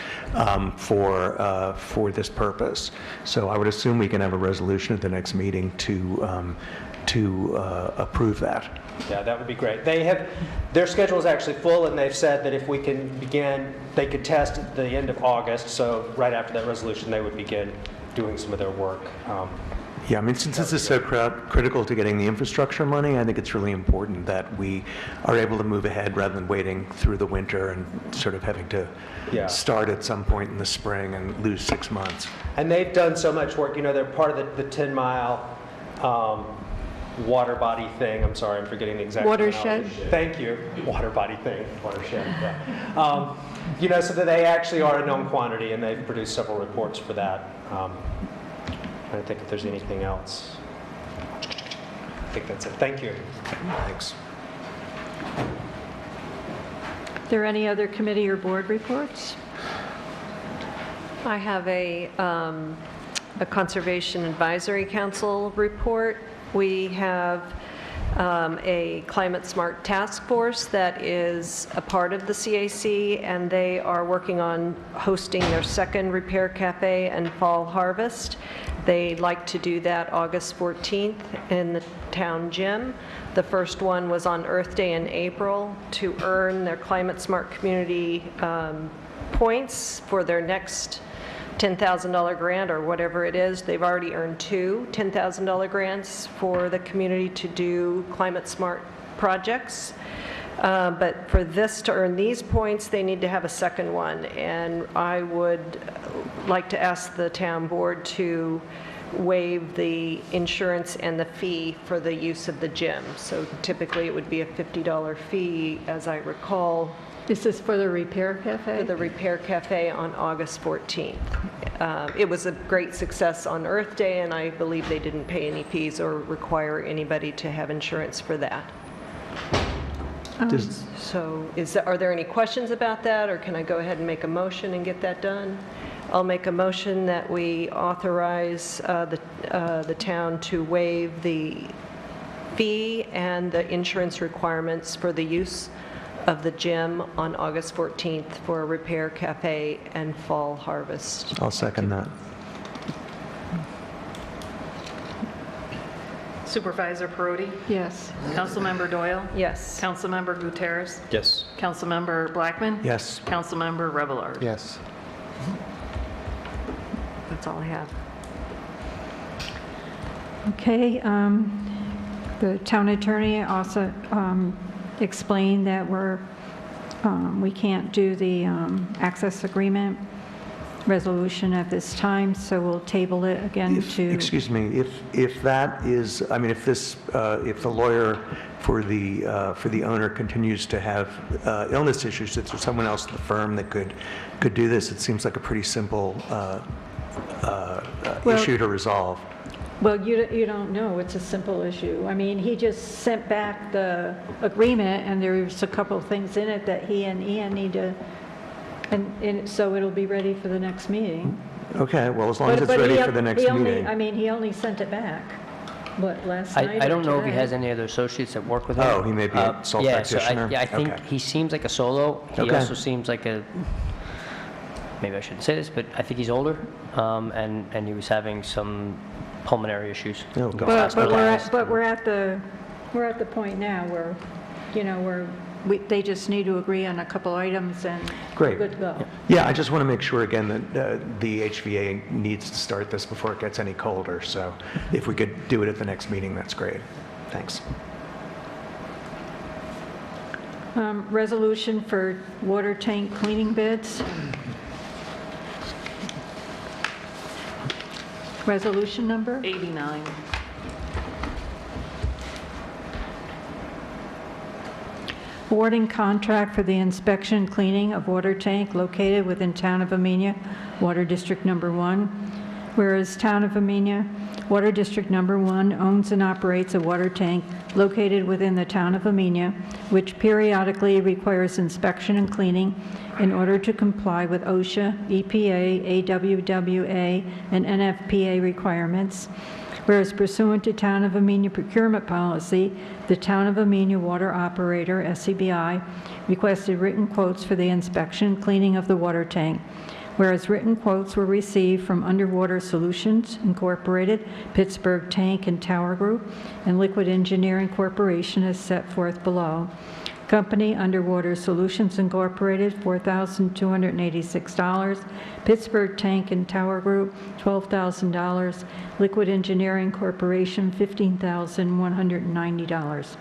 Speaker 3: for this purpose. So I would assume we can have a resolution at the next meeting to approve that.
Speaker 9: Yeah, that would be great. Their schedule is actually full, and they've said that if we can begin, they could test at the end of August, so right after that resolution, they would begin doing some of their work.
Speaker 3: Yeah, I mean, since this is so critical to getting the infrastructure money, I think it's really important that we are able to move ahead rather than waiting through the winter and sort of having to start at some point in the spring and lose 6 months.
Speaker 9: And they've done so much work. They're part of the 10-mile water body thing. I'm sorry, I'm forgetting the exact
Speaker 1: Watershed.
Speaker 9: terminology. Thank you. Water body thing. Watershed. Yeah. So that they actually are a known quantity, and they've produced several reports for that. I don't think if there's anything else. I think that's it. Thank you.
Speaker 3: Thanks.
Speaker 1: Are there any other committee or board reports?
Speaker 8: I have a Conservation Advisory Council report. We have a Climate Smart Task Force that is a part of the CAC, and they are working on hosting their second Repair Cafe and Fall Harvest. They'd like to do that August 14th in the town gym. The first one was on Earth Day in April to earn their Climate Smart Community points for their next $10,000 grant or whatever it is. They've already earned 2 $10,000 grants for the community to do climate smart projects. But for this to earn these points, they need to have a second one. And I would like to ask the town board to waive the insurance and the fee for the use of the gym. So typically, it would be a $50 fee, as I recall,
Speaker 1: This is for the Repair Cafe?
Speaker 8: for the Repair Cafe on August 14th. It was a great success on Earth Day, and I believe they didn't pay any fees or require anybody to have insurance for that. So are there any questions about that, or can I go ahead and make a motion and get that done? I'll make a motion that we authorize the town to waive the fee and the insurance requirements for the use of the gym on August 14th for a Repair Cafe and Fall Harvest.
Speaker 3: I'll second that.
Speaker 2: Supervisor Perotti?
Speaker 1: Yes.
Speaker 2: Councilmember Doyle?
Speaker 8: Yes.
Speaker 2: Councilmember Gutierrez?
Speaker 7: Yes.
Speaker 2: Councilmember Blackman?
Speaker 3: Yes.
Speaker 2: Councilmember Revelard?
Speaker 3: Yes.
Speaker 8: That's all I have.
Speaker 1: Okay, the town attorney also explained that we can't do the access agreement resolution at this time, so we'll table it again to...
Speaker 3: Excuse me, if that is, I mean, if this, if the lawyer for the owner continues to have illness issues, if there's someone else in the firm that could do this, it seems like a pretty simple issue to resolve.
Speaker 1: Well, you don't know, it's a simple issue. I mean, he just sent back the agreement, and there's a couple of things in it that he and Ian need to, and so it'll be ready for the next meeting.
Speaker 3: Okay, well, as long as it's ready for the next meeting.
Speaker 1: I mean, he only sent it back, what, last night?
Speaker 10: I don't know if he
Speaker 1: today?
Speaker 10: has any other associates that work with him.
Speaker 3: Oh, he may be a sole practitioner?
Speaker 10: Yeah, I think
Speaker 3: Okay.
Speaker 10: he seems like a solo. He
Speaker 3: Okay.
Speaker 10: also seems like maybe I shouldn't say this, but I think he's older, and he was having some pulmonary issues.
Speaker 3: Oh, God.
Speaker 1: But we're at the point now where, you know, they just need to agree on a couple items and we're
Speaker 3: Great.
Speaker 1: good to go.
Speaker 3: Yeah, I just want to make sure again that the HVA needs to start this before it gets any colder. So if we could do it at the next meeting, that's great. Thanks.
Speaker 1: Resolution for water tank cleaning bids. Resolution number?
Speaker 2: 89.
Speaker 1: Awarding contract for the inspection and cleaning of water tank located within Town of Amenia, Water District Number 1. Whereas Town of Amenia, Water District Number 1 owns and operates a water tank located within the Town of Amenia, which periodically requires inspection and cleaning in order to comply with OSHA, EPA, AWWA, and NFPA requirements. Whereas pursuant to Town of Amenia procurement policy, the Town of Amenia Water Operator, SCBI, requested written quotes for the inspection and cleaning of the water tank. Whereas written quotes were received from Underwater Solutions Incorporated, Pittsburgh Tank and Tower Group, and Liquid Engineering Corporation as set forth below. Company Underwater Solutions Incorporated, $4,286. Pittsburgh Tank and Tower Group, $12,000. Liquid Engineering Corporation, $15,190.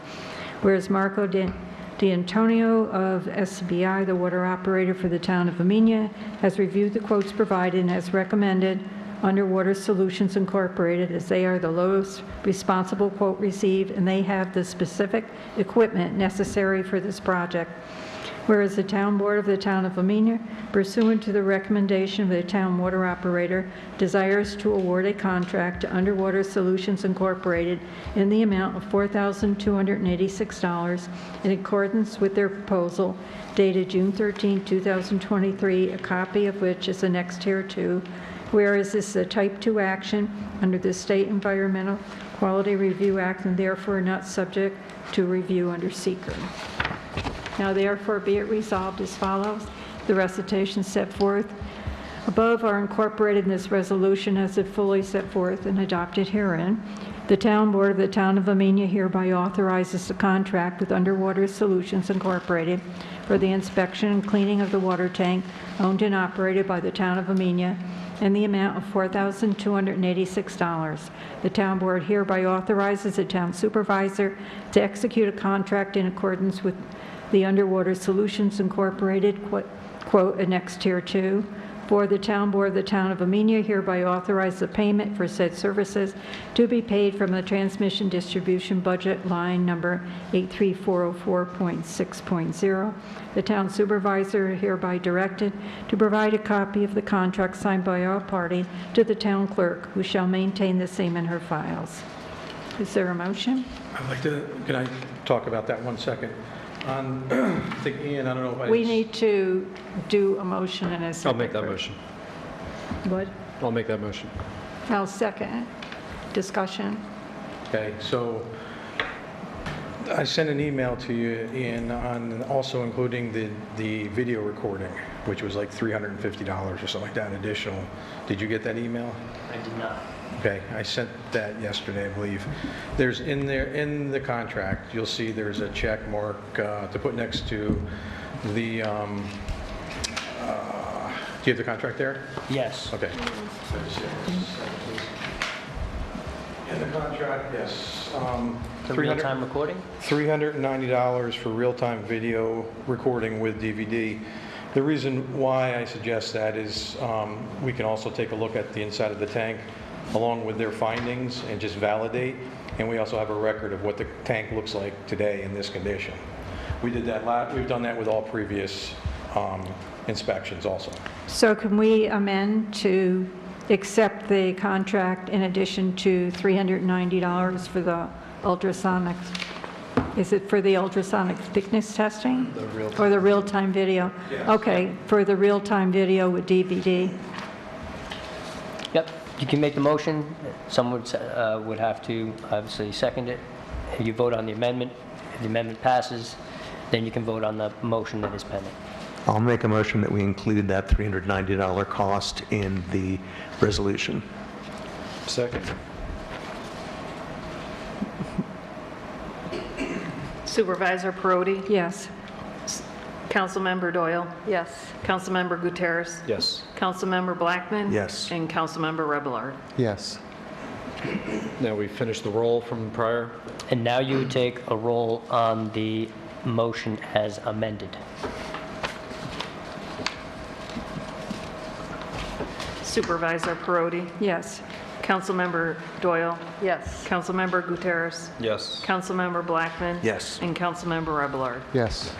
Speaker 1: Whereas Marco D'Antonio of SCBI, the water operator for the Town of Amenia, has reviewed the quotes provided and has recommended Underwater Solutions Incorporated, as they are the lowest responsible quote received, and they have the specific equipment necessary for this project. Whereas the Town Board of the Town of Amenia, pursuant to the recommendation of the Town Water Operator, desires to award a contract to Underwater Solutions Incorporated in the amount of $4,286 in accordance with their proposal dated June 13, 2023, a copy of which is annexed hereto. Whereas this is a Type 2 action under the State Environmental Quality Review Act and therefore not subject to review under seeker. Now therefore be it resolved as follows. The recitation set forth above are incorporated in this resolution as if fully set forth and adopted herein. The Town Board of the Town of Amenia hereby authorizes the contract with Underwater Solutions Incorporated for the inspection and cleaning of the water tank owned and operated by the Town of Amenia in the amount of $4,286. The Town Board hereby authorizes the Town Supervisor to execute a contract in accordance with the Underwater Solutions Incorporated quote annexed hereto for the town board of the town of Amenia hereby authorize the payment for said services to be paid from the transmission distribution budget line number 83404.6.0. The town supervisor hereby directed to provide a copy of the contract signed by all parties to the town clerk, who shall maintain the same in her files. Is there a motion?
Speaker 11: I'd like to, can I talk about that 1 second? On, I think Ian, I don't know if I...
Speaker 1: We need to do a motion and a second.
Speaker 7: I'll make that motion.
Speaker 1: What?
Speaker 7: I'll make that motion.
Speaker 1: I'll second. Discussion.
Speaker 11: Okay, so I sent an email to you, Ian, on also including the video recording, which was like $350 or something like that additional. Did you get that email?
Speaker 10: I did not.
Speaker 11: Okay, I sent that yesterday, I believe. There's in there, in the contract, you'll see there's a check mark to put next to the, do you have the contract there?
Speaker 10: Yes.
Speaker 11: Okay. In the contract, yes.
Speaker 10: The real-time recording?
Speaker 11: $390 for real-time video recording with DVD. The reason why I suggest that is we can also take a look at the inside of the tank along with their findings and just validate. And we also have a record of what the tank looks like today in this condition. We did that we've done that with all previous inspections also.
Speaker 1: So can we amend to accept the contract in addition to $390 for the ultrasonic? Is it for the ultrasonic thickness testing?
Speaker 11: The real-time.
Speaker 1: Or the real-time video?
Speaker 11: Yes.
Speaker 1: Okay, for the real-time video with DVD.
Speaker 10: Yep, you can make the motion. Someone would have to obviously second it. You vote on the amendment. If the amendment passes, then you can vote on the motion that is pending.
Speaker 3: I'll make a motion that we include that $390 cost in the resolution.
Speaker 11: Second.
Speaker 2: Supervisor Perotti?
Speaker 1: Yes.
Speaker 2: Councilmember Doyle?
Speaker 8: Yes.
Speaker 2: Councilmember Gutierrez?
Speaker 7: Yes.
Speaker 2: Councilmember Blackman?
Speaker 3: Yes.
Speaker 2: And Councilmember Rebelard?
Speaker 3: Yes.
Speaker 7: Now we finished the roll from prior.
Speaker 10: And now you would take a roll on the motion as amended.
Speaker 2: Supervisor Perotti?
Speaker 1: Yes.
Speaker 2: Councilmember Doyle?
Speaker 8: Yes.
Speaker 2: Councilmember Gutierrez?
Speaker 7: Yes.
Speaker 2: Councilmember Blackman?
Speaker 3: Yes.
Speaker 2: And Councilmember Rebelard?
Speaker 3: Yes.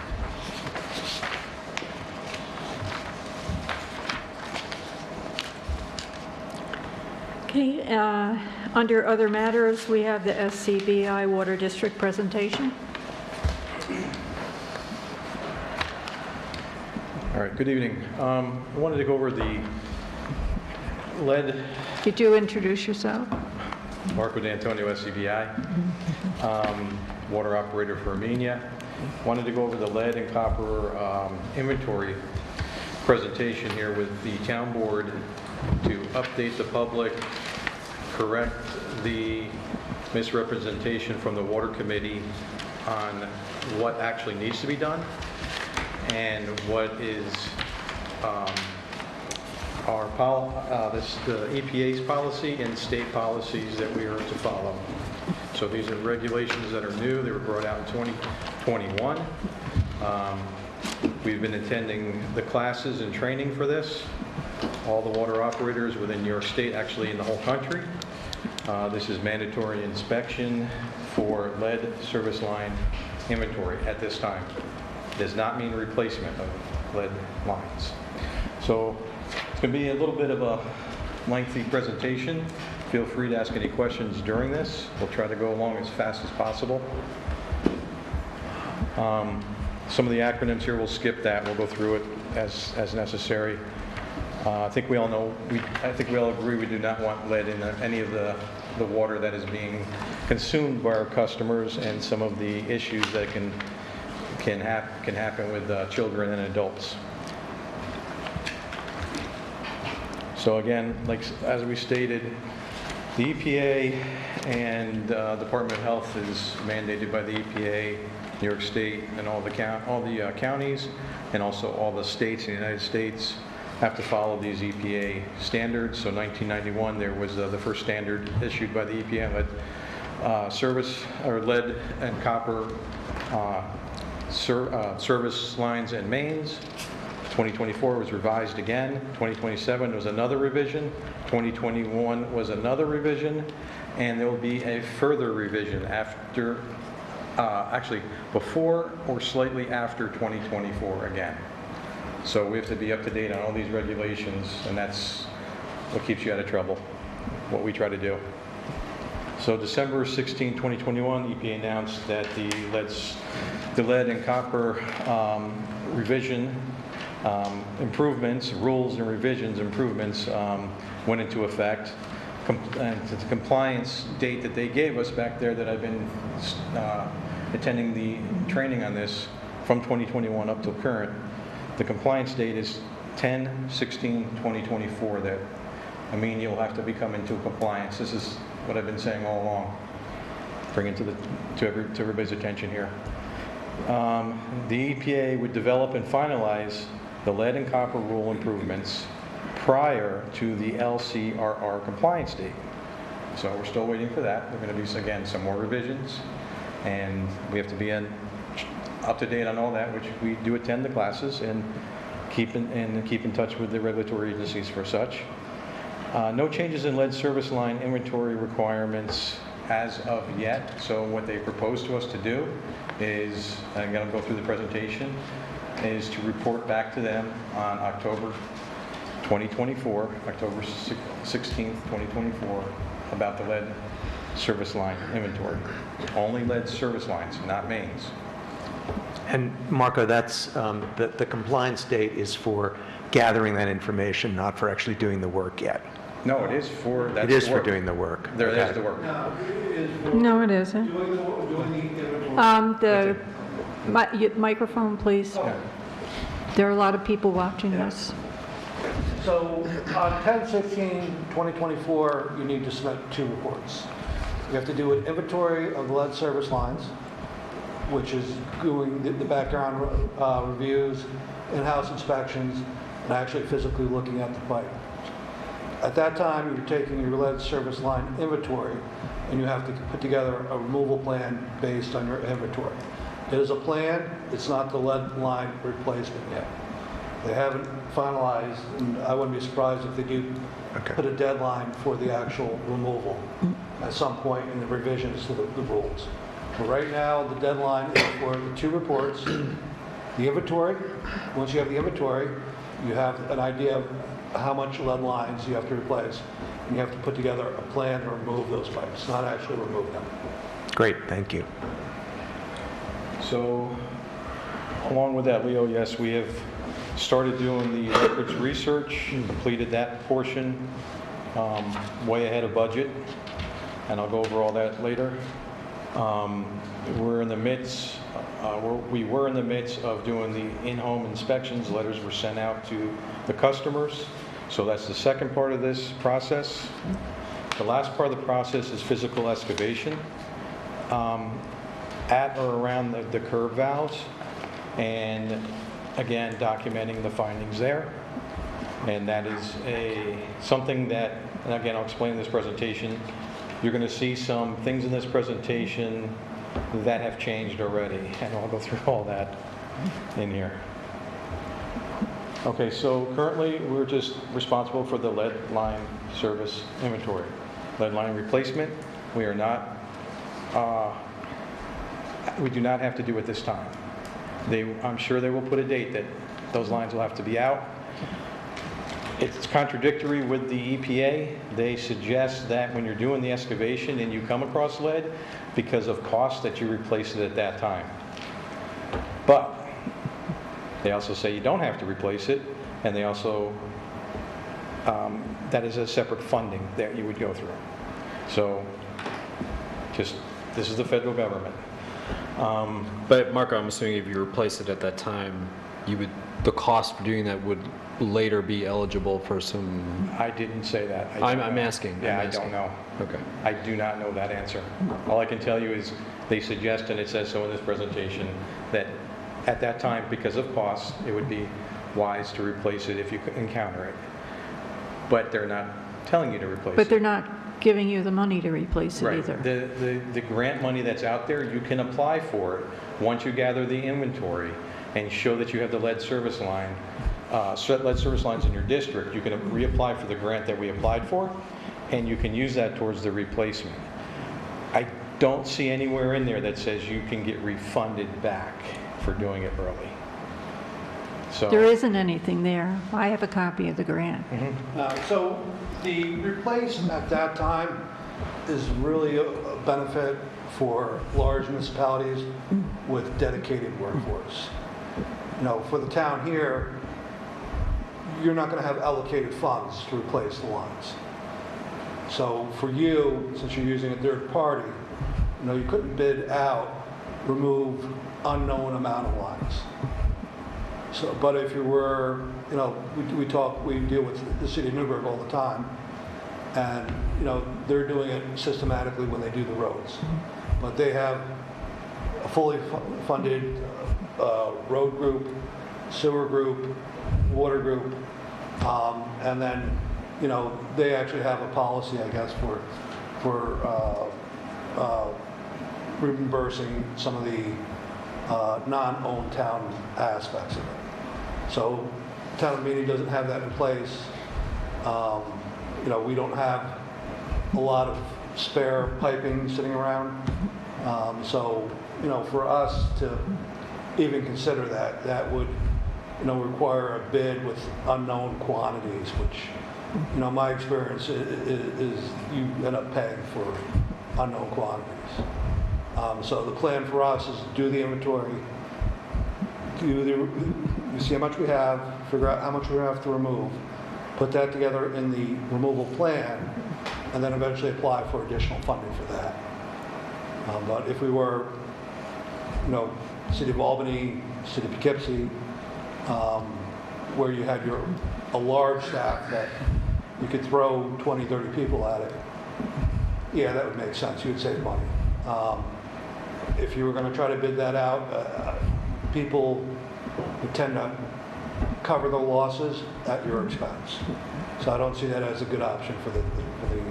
Speaker 1: Okay, under other matters, we have the SCBI Water District presentation.
Speaker 11: All right, good evening. I wanted to go over the lead.
Speaker 1: Could you introduce yourself?
Speaker 11: Marco D'Antonio, SCBI, water operator for Amenia. Wanted to go over the lead and copper inventory presentation here with the town board to update the public, correct the misrepresentation from the water committee on what actually needs to be done and what is the EPA's policy and state policies that we are to follow. So these are regulations that are new. They were brought out in 2021. We've been attending the classes and training for this. All the water operators within New York State, actually in the whole country. This is mandatory inspection for lead service line inventory at this time. Does not mean replacement of lead lines. So it's going to be a little bit of a lengthy presentation. Feel free to ask any questions during this. We'll try to go along as fast as possible. Some of the acronyms here, we'll skip that. We'll go through it as necessary. I think we all know, I think we all agree we do not want lead in any of the water that is being consumed by our customers and some of the issues that can happen with children and adults. So again, like as we stated, the EPA and Department of Health is mandated by the EPA, New York State, and all the counties, and also all the states in the United States have to follow these EPA standards. So 1991, there was the first standard issued by the EPA on lead and copper service lines and mains. 2024 was revised again. 2027 was another revision. 2021 was another revision. And there will be a further revision after, actually, before or slightly after 2024 again. So we have to be up to date on all these regulations, and that's what keeps you out of trouble, what we try to do. So December 16, 2021, EPA announced that the lead and copper revision improvements, rules and revisions improvements went into effect. And the compliance date that they gave us back there, that I've been attending the training on this from 2021 up till current, the compliance date is 10/16/2024 that Amenia will have to become into compliance. This is what I've been saying all along. Bring it to everybody's attention here. The EPA would develop and finalize the lead and copper rule improvements prior to the LCRR compliance date. So we're still waiting for that. There are going to be, again, some more revisions, and we have to be up to date on all that, which we do attend the classes and keep in touch with the regulatory agencies for such. No changes in lead service line inventory requirements as of yet. So what they propose to us to do is, I'm going to go through the presentation, is to report back to them on October 2024, October 16th, 2024, about the lead service line inventory. Only lead service lines, not mains.
Speaker 3: And Marco, that's the compliance date is for gathering that information, not for actually doing the work yet.
Speaker 11: No, it is for, that's
Speaker 3: It is
Speaker 11: the
Speaker 3: for
Speaker 11: work.
Speaker 3: doing the work.
Speaker 11: There
Speaker 3: Okay.
Speaker 11: is the work.
Speaker 6: Now, is for
Speaker 1: No, it isn't.
Speaker 6: doing the inventory.
Speaker 1: The microphone, please. There are a lot of people watching this.
Speaker 6: So on 10/16/2024, you need to submit 2 reports. You have to do an inventory of lead service lines, which is doing the background reviews, in-house inspections, and actually physically looking at the pipe. At that time, you're taking your lead service line inventory, and you have to put together a removal plan based on your inventory. It is a plan, it's not the lead line replacement yet. They haven't finalized, and I wouldn't be surprised if they do put a deadline for the actual removal at some point in the revisions to the rules. But right now, the deadline is for the 2 reports, the inventory. Once you have the inventory, you have an idea of how much lead lines you have to replace, and you have to put together a plan to remove those pipes, not actually remove them.
Speaker 3: Great, thank you.
Speaker 11: So, along with that, Leo, yes, we have started doing the records research, completed that portion way ahead of budget, and I'll go over all that later. We're in the midst, we were in the midst of doing the in-home inspections. Letters were sent out to the customers, so that's the second part of this process. The last part of the process is physical excavation at or around the curb valves, and again, documenting the findings there. And that is something that, and again, I'll explain in this presentation. You're going to see some things in this presentation that have changed already, and I'll go through all that in here. Okay, so currently we're just responsible for the lead line service inventory. Lead line replacement, we are not, we do not have to do it this time. I'm sure they will put a date that those lines will have to be out. It's contradictory with the EPA. They suggest that when you're doing the excavation and you come across lead, because of cost, that you replace it at that time. But they also say you don't have to replace it, and they also, that is a separate funding that you would go through. So, this is the federal government.
Speaker 7: But Marco, I'm assuming if you replace it at that time, the cost for doing that would later be eligible for some...
Speaker 11: I didn't say that.
Speaker 7: I'm asking.
Speaker 11: Yeah, I don't know.
Speaker 7: Okay.
Speaker 11: I do not know that answer. All I can tell you is they suggest, and it says so in this presentation, that at that time, because of cost, it would be wise to replace it if you encounter it. But they're not telling you to replace it.
Speaker 1: But they're not giving you the money to replace it either.
Speaker 11: The grant money that's out there, you can apply for it once you gather the inventory and show that you have the lead service line lead service lines in your district, you can reapply for the grant that we applied for, and you can use that towards the replacement. I don't see anywhere in there that says you can get refunded back for doing it early. So
Speaker 1: There isn't anything there. I have a copy of the grant.
Speaker 6: So the replace at that time is really a benefit for large municipalities with dedicated workforce. You know, for the town here, you're not going to have allocated funds to replace the lines. So for you, since you're using a third party, you know, you couldn't bid out, remove unknown amount of lines. So, but if you were, you know, we deal with the city of Newburgh all the time, and, you know, they're doing it systematically when they do the roads. But they have a fully funded road group, sewer group, water group, and then, you know, they actually have a policy, I guess, for reimbursing some of the non-owned town aspects of it. So town of Amenia doesn't have that in place. You know, we don't have a lot of spare piping sitting around. So, you know, for us to even consider that, that would, you know, require a bid with unknown quantities, which, you know, my experience is you end up paying for unknown quantities. So the plan for us is to do the inventory, see how much we have, figure out how much we have to remove, put that together in the removal plan, and then eventually apply for additional funding for that. But if we were, you know, City of Albany, City of Poughkeepsie, where you had a large staff that you could throw 20, 30 people at it, yeah, that would make sense. You would save money. If you were going to try to bid that out, people would tend to cover the losses at your expense. So I don't see that as a good option for the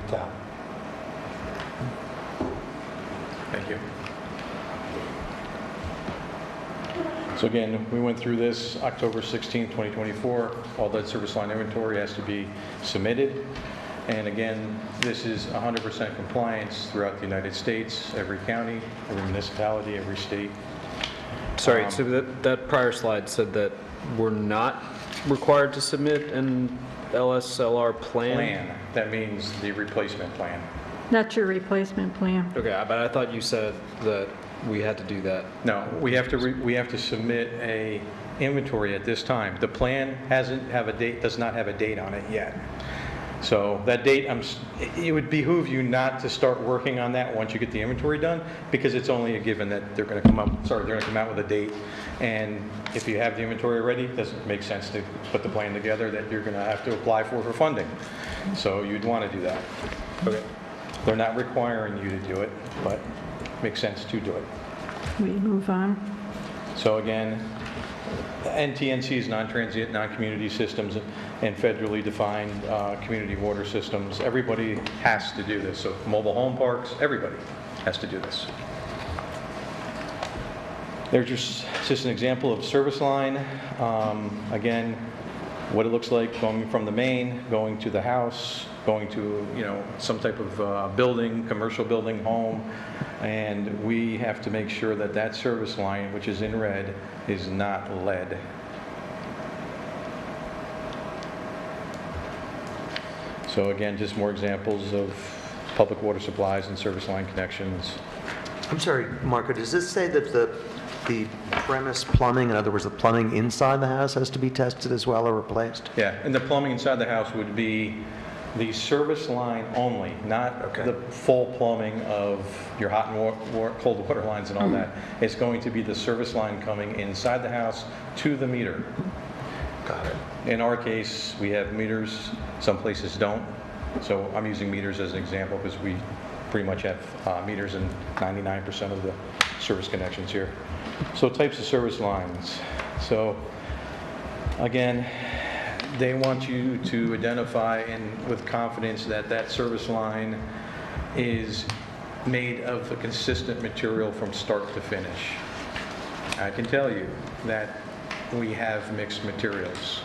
Speaker 6: town.
Speaker 11: Thank you. So again, we went through this October 16, 2024. All lead service line inventory has to be submitted. And again, this is 100% compliance throughout the United States, every county, every municipality, every state.
Speaker 7: Sorry, so that prior slide said that we're not required to submit an LSLR plan?
Speaker 11: That means the replacement plan.
Speaker 1: That's your replacement plan.
Speaker 7: Okay, but I thought you said that we had to do that.
Speaker 11: No, we have to submit a inventory at this time. The plan does not have a date on it yet. So that date, it would behoove you not to start working on that once you get the inventory done, because it's only a given that they're going to come out with a date. And if you have the inventory already, it doesn't make sense to put the plan together that you're going to have to apply for funding. So you'd want to do that. Okay. They're not requiring you to do it, but it makes sense to do it.
Speaker 1: We move on.
Speaker 11: So again, NTNC's non-transient, non-community systems and federally defined community water systems, everybody has to do this. So mobile home parks, everybody has to do this. There's just an example of service line. Again, what it looks like going from the main, going to the house, going to, you know, some type of building, commercial building, home, and we have to make sure that that service line, which is in red, is not lead. So again, just more examples of public water supplies and service line connections.
Speaker 3: I'm sorry, Marco, does this say that the premise plumbing, in other words, the plumbing inside the house has to be tested as well or replaced?
Speaker 11: Yeah, and the plumbing inside the house would be the service line only, not the full plumbing of your hot and cold water lines and all that. It's going to be the service line coming inside the house to the meter.
Speaker 3: Got it.
Speaker 11: In our case, we have meters, some places don't. So I'm using meters as an example because we pretty much have meters in 99% of the service connections here. So types of service lines. So again, they want you to identify with confidence that that service line is made of a consistent material from start to finish. I can tell you that we have mixed materials.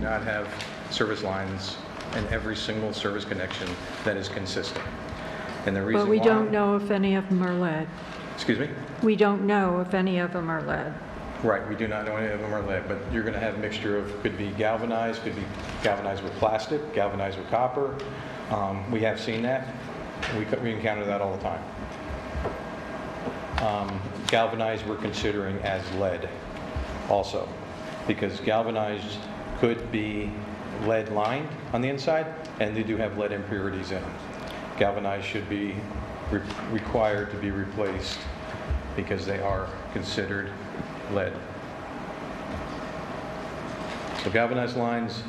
Speaker 11: not have service lines in every single service connection that is consistent. And the reason
Speaker 1: But we
Speaker 11: why-
Speaker 1: don't know if any of them are lead.
Speaker 11: Excuse me?
Speaker 1: We don't know if any of them are lead.
Speaker 11: Right, we do not know any of them are lead, but you're going to have a mixture of, could be galvanized with plastic, galvanized with copper. We have seen that. We encounter that all the time. Galvanized we're considering as lead also, because galvanized could be lead lined on the inside, and they do have lead impurities in them. Galvanized should be required to be replaced because they are considered lead. So galvanized lines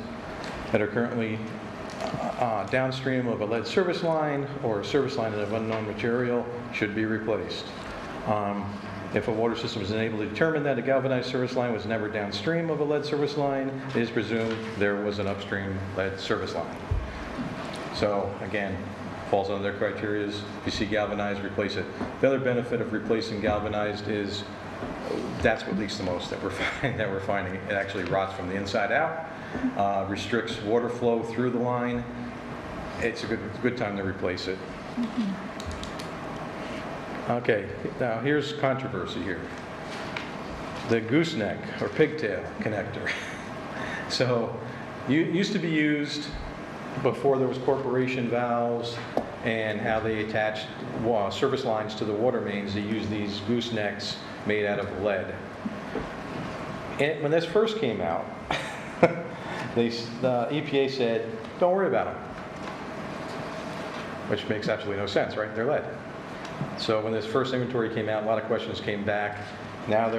Speaker 11: that are currently downstream of a lead service line or a service line of unknown material should be replaced. If a water system is unable to determine that a galvanized service line was never downstream of a lead service line, it is presumed there was an upstream lead service line. So again, falls under their criteria. If you see galvanized, replace it. The other benefit of replacing galvanized is that's what leaks the most that we're finding. It actually rots from the inside out, restricts water flow through the line. It's a good time to replace it. Okay, now here's controversy here. The gooseneck or pigtail connector. So, used to be used before there was corporation valves and how they attached service lines to the water mains. They used these goosenecks made out of lead. And when this first came out, the EPA said, don't worry about them. Which makes absolutely no sense, right? They're lead. So when this first inventory came out, a lot of questions came back. Now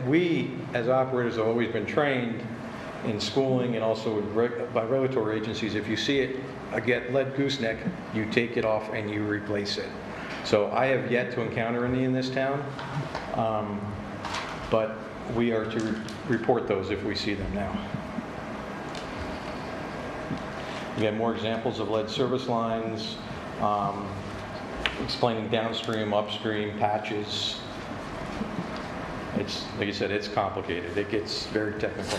Speaker 11: we, as operators, have always been trained in schooling and also by regulatory agencies. If you see it, get lead gooseneck, you take it off and you replace it. So I have yet to encounter any in this town, but we are to report those if we see them now. Again, more examples of lead service lines. Explaining downstream, upstream, patches. It's, like I said, it's complicated. It gets very technical.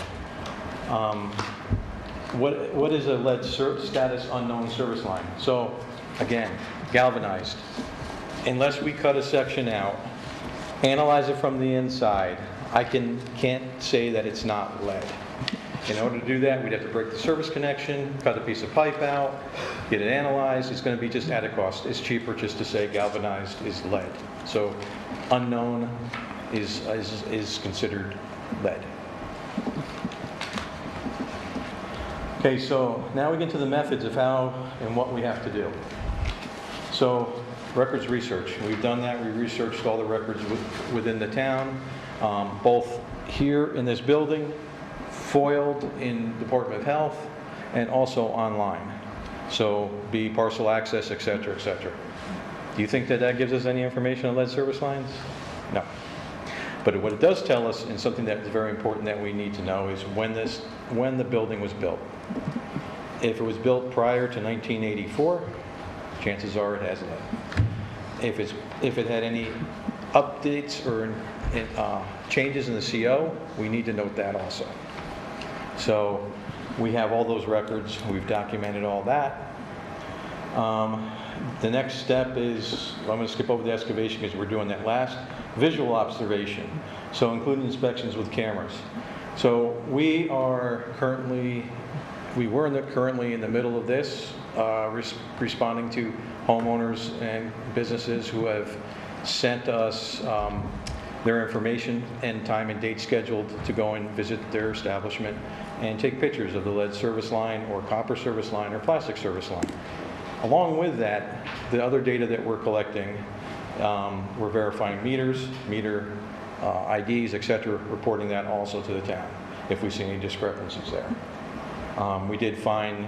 Speaker 11: What is a lead status unknown service line? So, again, galvanized. Unless we cut a section out, analyze it from the inside, I can't say that it's not lead. In order to do that, we'd have to break the service connection, cut a piece of pipe out, get it analyzed. It's going to be just at a cost. It's cheaper just to say galvanized is lead. So unknown is considered lead. Okay, so now we get to the methods of how and what we have to do. So records research. We've done that. We researched all the records within the town, both here in this building, foiled in Department of Health, and also online. So be parcel access, et cetera, et cetera. Do you think that gives us any information on lead service lines? No. But what it does tell us, and something that is very important that we need to know, is when the building was built. If it was built prior to 1984, chances are it has lead. If it had any updates or changes in the CO, we need to note that also. So we have all those records. We've documented all that. The next step is, I'm going to skip over the excavation because we're doing that last, visual observation. So including inspections with cameras. So we were currently in the middle of this, responding to homeowners and businesses who have sent us their information and time and date scheduled to go and visit their establishment and take pictures of the lead service line or copper service line or plastic service line. Along with that, the other data that we're collecting, we're verifying meters, meter IDs, et cetera, reporting that also to the town if we see any discrepancies there. We did find,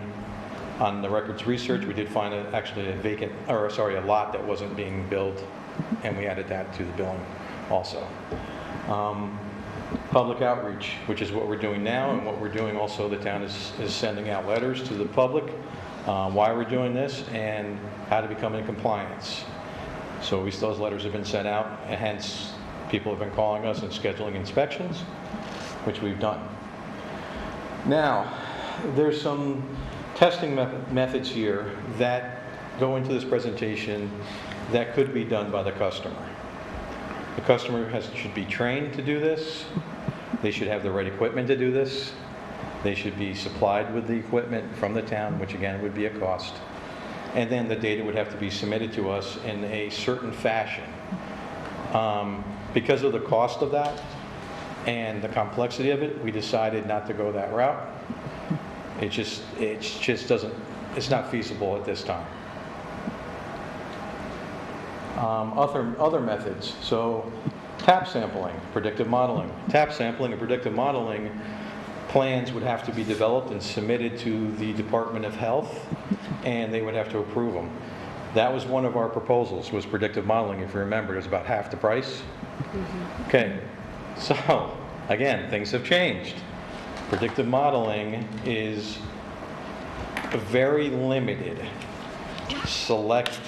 Speaker 11: on the records research, we did find actually a lot that wasn't being billed, and we added that to the billing also. Public outreach, which is what we're doing now, and what we're doing also, the town is sending out letters to the public, why we're doing this, and how to become in compliance. So those letters have been sent out, and hence people have been calling us and scheduling inspections, which we've done. Now, there's some testing methods here that go into this presentation that could be done by the customer. The customer should be trained to do this. They should have the right equipment to do this. They should be supplied with the equipment from the town, which again would be a cost. And then the data would have to be submitted to us in a certain fashion. Because of the cost of that and the complexity of it, we decided not to go that route. It just doesn't, it's not feasible at this time. Other methods, so tap sampling, predictive modeling. Tap sampling and predictive modeling plans would have to be developed and submitted to the Department of Health, and they would have to approve them. That was one of our proposals, was predictive modeling. If you remember, it was about half the price. Okay, so again, things have changed. Predictive modeling is very limited, select,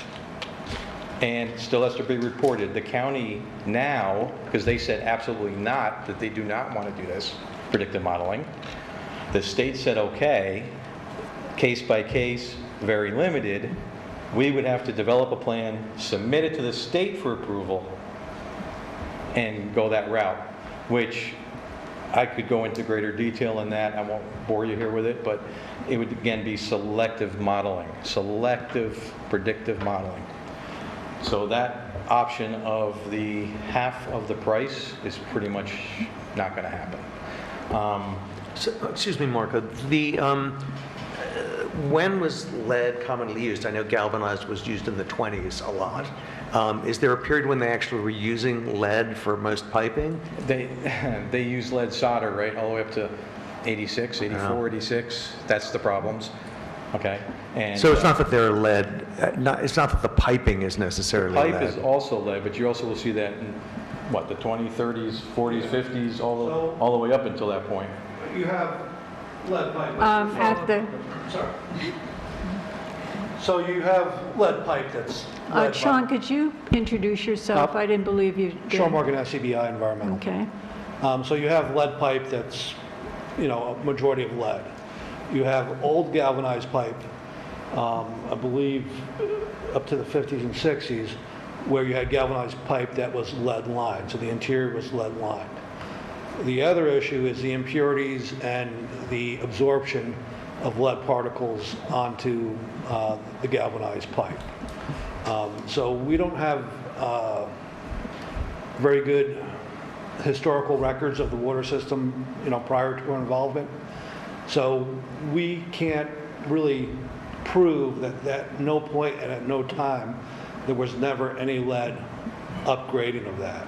Speaker 11: and still has to be reported. The county now, because they said absolutely not, that they do not want to do this, predictive modeling. The state said okay, case by case, very limited. We would have to develop a plan, submit it to the state for approval, and go that route, which I could go into greater detail in that. I won't bore you here with it, but it would again be selective modeling, selective predictive modeling. So that option of the half of the price is pretty much not going to happen.
Speaker 3: Excuse me, Marco. When was lead commonly used? I know galvanized was used in the 20s a lot. Is there a period when they actually were using lead for most piping?
Speaker 11: They use lead solder, right, all the way up to 86, 84, 86. That's the problems. Okay. And
Speaker 3: so it's not that they're lead. It's not that the piping is necessarily lead.
Speaker 11: Pipe is also lead, but you also will see that in what, the 20s, 30s, 40s, 50s, all the way up until that point.
Speaker 6: You have lead pipe.
Speaker 1: At the,
Speaker 6: Sorry. So you have lead pipe that's lead
Speaker 1: Sean,
Speaker 6: pipe.
Speaker 1: could you introduce yourself? I didn't believe you did.
Speaker 6: Sean Morgan, SCBI Environmental.
Speaker 1: Okay.
Speaker 6: So you have lead pipe that's, a majority of lead. You have old galvanized pipe, I believe up to the 50s and 60s, where you had galvanized pipe that was lead lined, so the interior was lead lined. The other issue is the impurities and the absorption of lead particles onto the galvanized pipe. So we don't have very good historical records of the water system, prior to our involvement. So we can't really prove that at no point and at no time there was never any lead upgrading of that.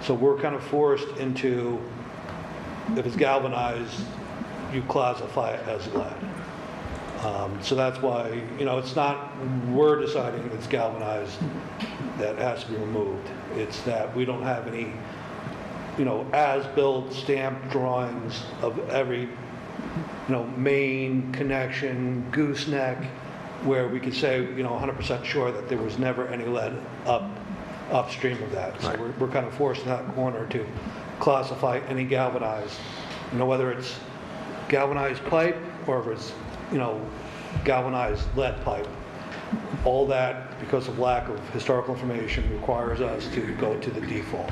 Speaker 6: So we're kind of forced into, if it's galvanized, you classify it as lead. So that's why, it's not we're deciding it's galvanized that has to be removed. It's that we don't have any, as-built stamped drawings of every, main connection, gooseneck, where we could say, 100% sure that there was never any lead upstream of that. So we're kind of forced in that corner to classify any galvanized, whether it's galvanized pipe or if it's, galvanized lead pipe. All that, because of lack of historical information, requires us to go to the default.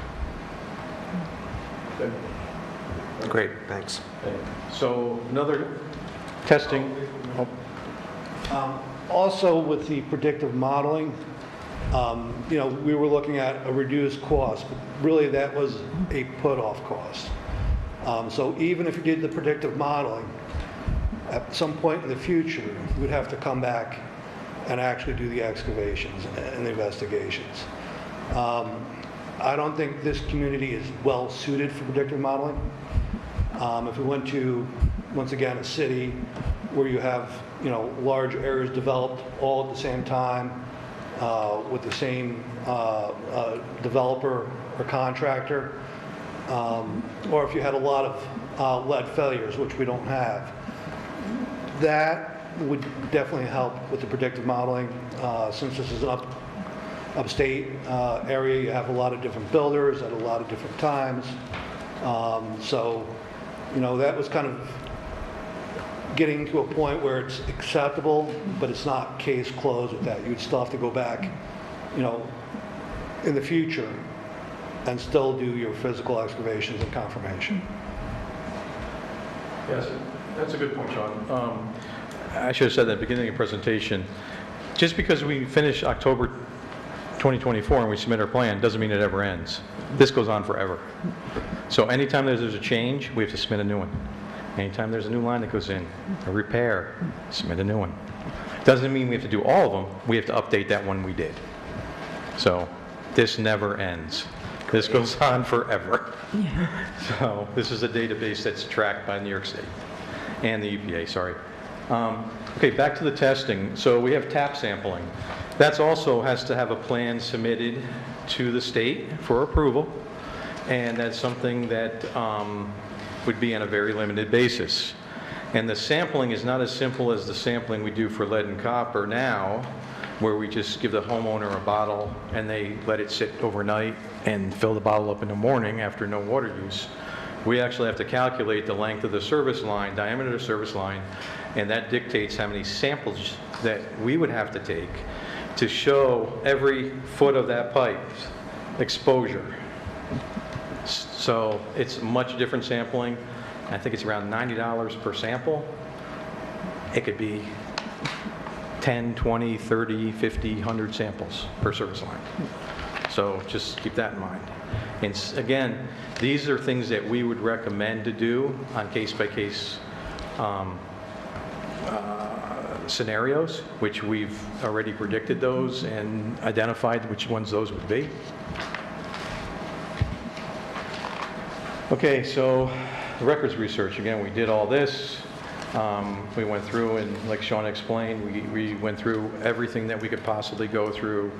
Speaker 3: Great, thanks.
Speaker 11: So another testing.
Speaker 6: Also with the predictive modeling, we were looking at a reduced cost, but really that was a put-off cost. So even if you did the predictive modeling, at some point in the future, we'd have to come back and actually do the excavations and the investigations. I don't think this community is well suited for predictive modeling. If we went to, once again, a city where you have, large areas developed all at the same time with the same developer or contractor, or if you had a lot of lead failures, which we don't have, that would definitely help with the predictive modeling. Since this is an upstate area, you have a lot of different builders at a lot of different times. So, that was kind of getting to a point where it's acceptable, but it's not case closed with that. You'd still have to go back, you know, in the future and still do your physical excavations and confirmation.
Speaker 11: Yes, that's a good point, Sean. I should have said that at the beginning of the presentation. Just because we finish October 2024 and we submit our plan doesn't mean it ever ends. This goes on forever. So anytime there's a change, we have to submit a new one. Anytime there's a new line that goes in, a repair, submit a new one. Doesn't mean we have to do all of them. We have to update that one we did. So this never ends. This goes on forever. So this is a database that's tracked by New York State and the EPA, sorry. Okay, back to the testing. So we have tap sampling. That also has to have a plan submitted to the state for approval, and that's something that would be on a very limited basis. And the sampling is not as simple as the sampling we do for lead and copper now, where we just give the homeowner a bottle and they let it sit overnight and fill the bottle up in the morning after no water use. We actually have to calculate the length of the service line, diameter of the service line, and that dictates how many samples that we would have to take to show every foot of that pipe exposure. So it's much different sampling. I think it's around $90 per sample. It could be 10, 20, 30, 50, 100 samples per service line. So just keep that in mind. And again, these are things that we would recommend to do on case-by-case scenarios, which we've already predicted those and identified which ones those would be. Okay, so the records research, again, we did all this. We went through, and like Sean explained, we went through everything that we could possibly go through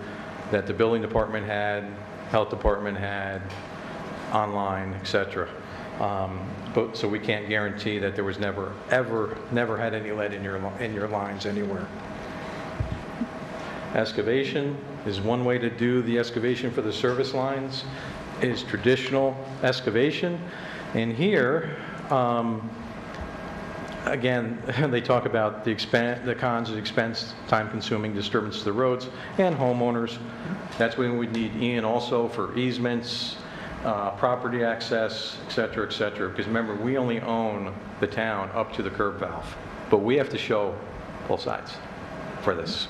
Speaker 11: that the building department had, health department had, online, etc. But so we can't guarantee that there was never had any lead in your lines anywhere. Excavation is one way to do the excavation for the service lines, is traditional excavation. And here, again, they talk about the cons of expense, time-consuming, disturbance to the roads, and homeowners. That's when we'd need Ian also for easements, property access, et cetera, because remember, we only own the town up to the curb valve, but we have to show both sides for this.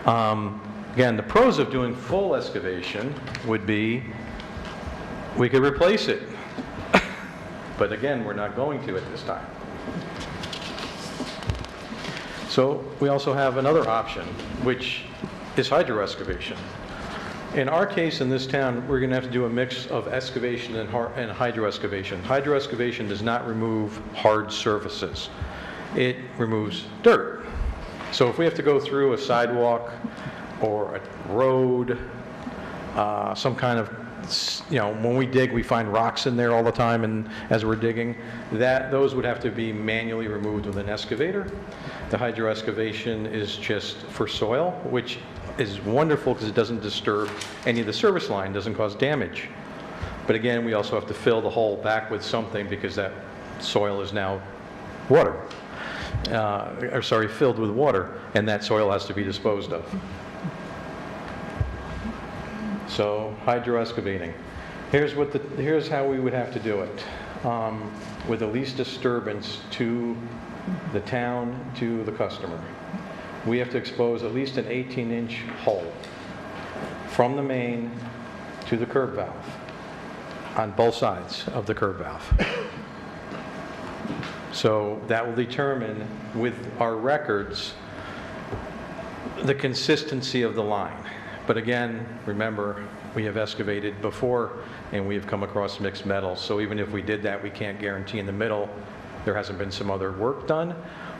Speaker 11: Again, the pros of doing full excavation would be we could replace it, but again, we're not going to at this time. So we also have another option, which is hydro excavation. In our case in this town, we're going to have to do a mix of excavation and hydro excavation. Hydro excavation does not remove hard surfaces. It removes dirt. So if we have to go through a sidewalk or a road, some kind of, when we dig, we find rocks in there all the time, and as we're digging, those would have to be manually removed with an excavator. The hydro excavation is just for soil, which is wonderful because it doesn't disturb any of the service line, doesn't cause damage. But again, we also have to fill the hole back with something because that soil is now water, filled with water, and that soil has to be disposed of. So hydro excavating. Here's how we would have to do it. With the least disturbance to the town, to the customer. We have to expose at least an 18-inch hole from the main to the curb valve on both sides of the curb valve. So that will determine with our records the consistency of the line. But again, remember, we have excavated before and we have come across mixed metals. So even if we did that, we can't guarantee in the middle there hasn't been some other work done,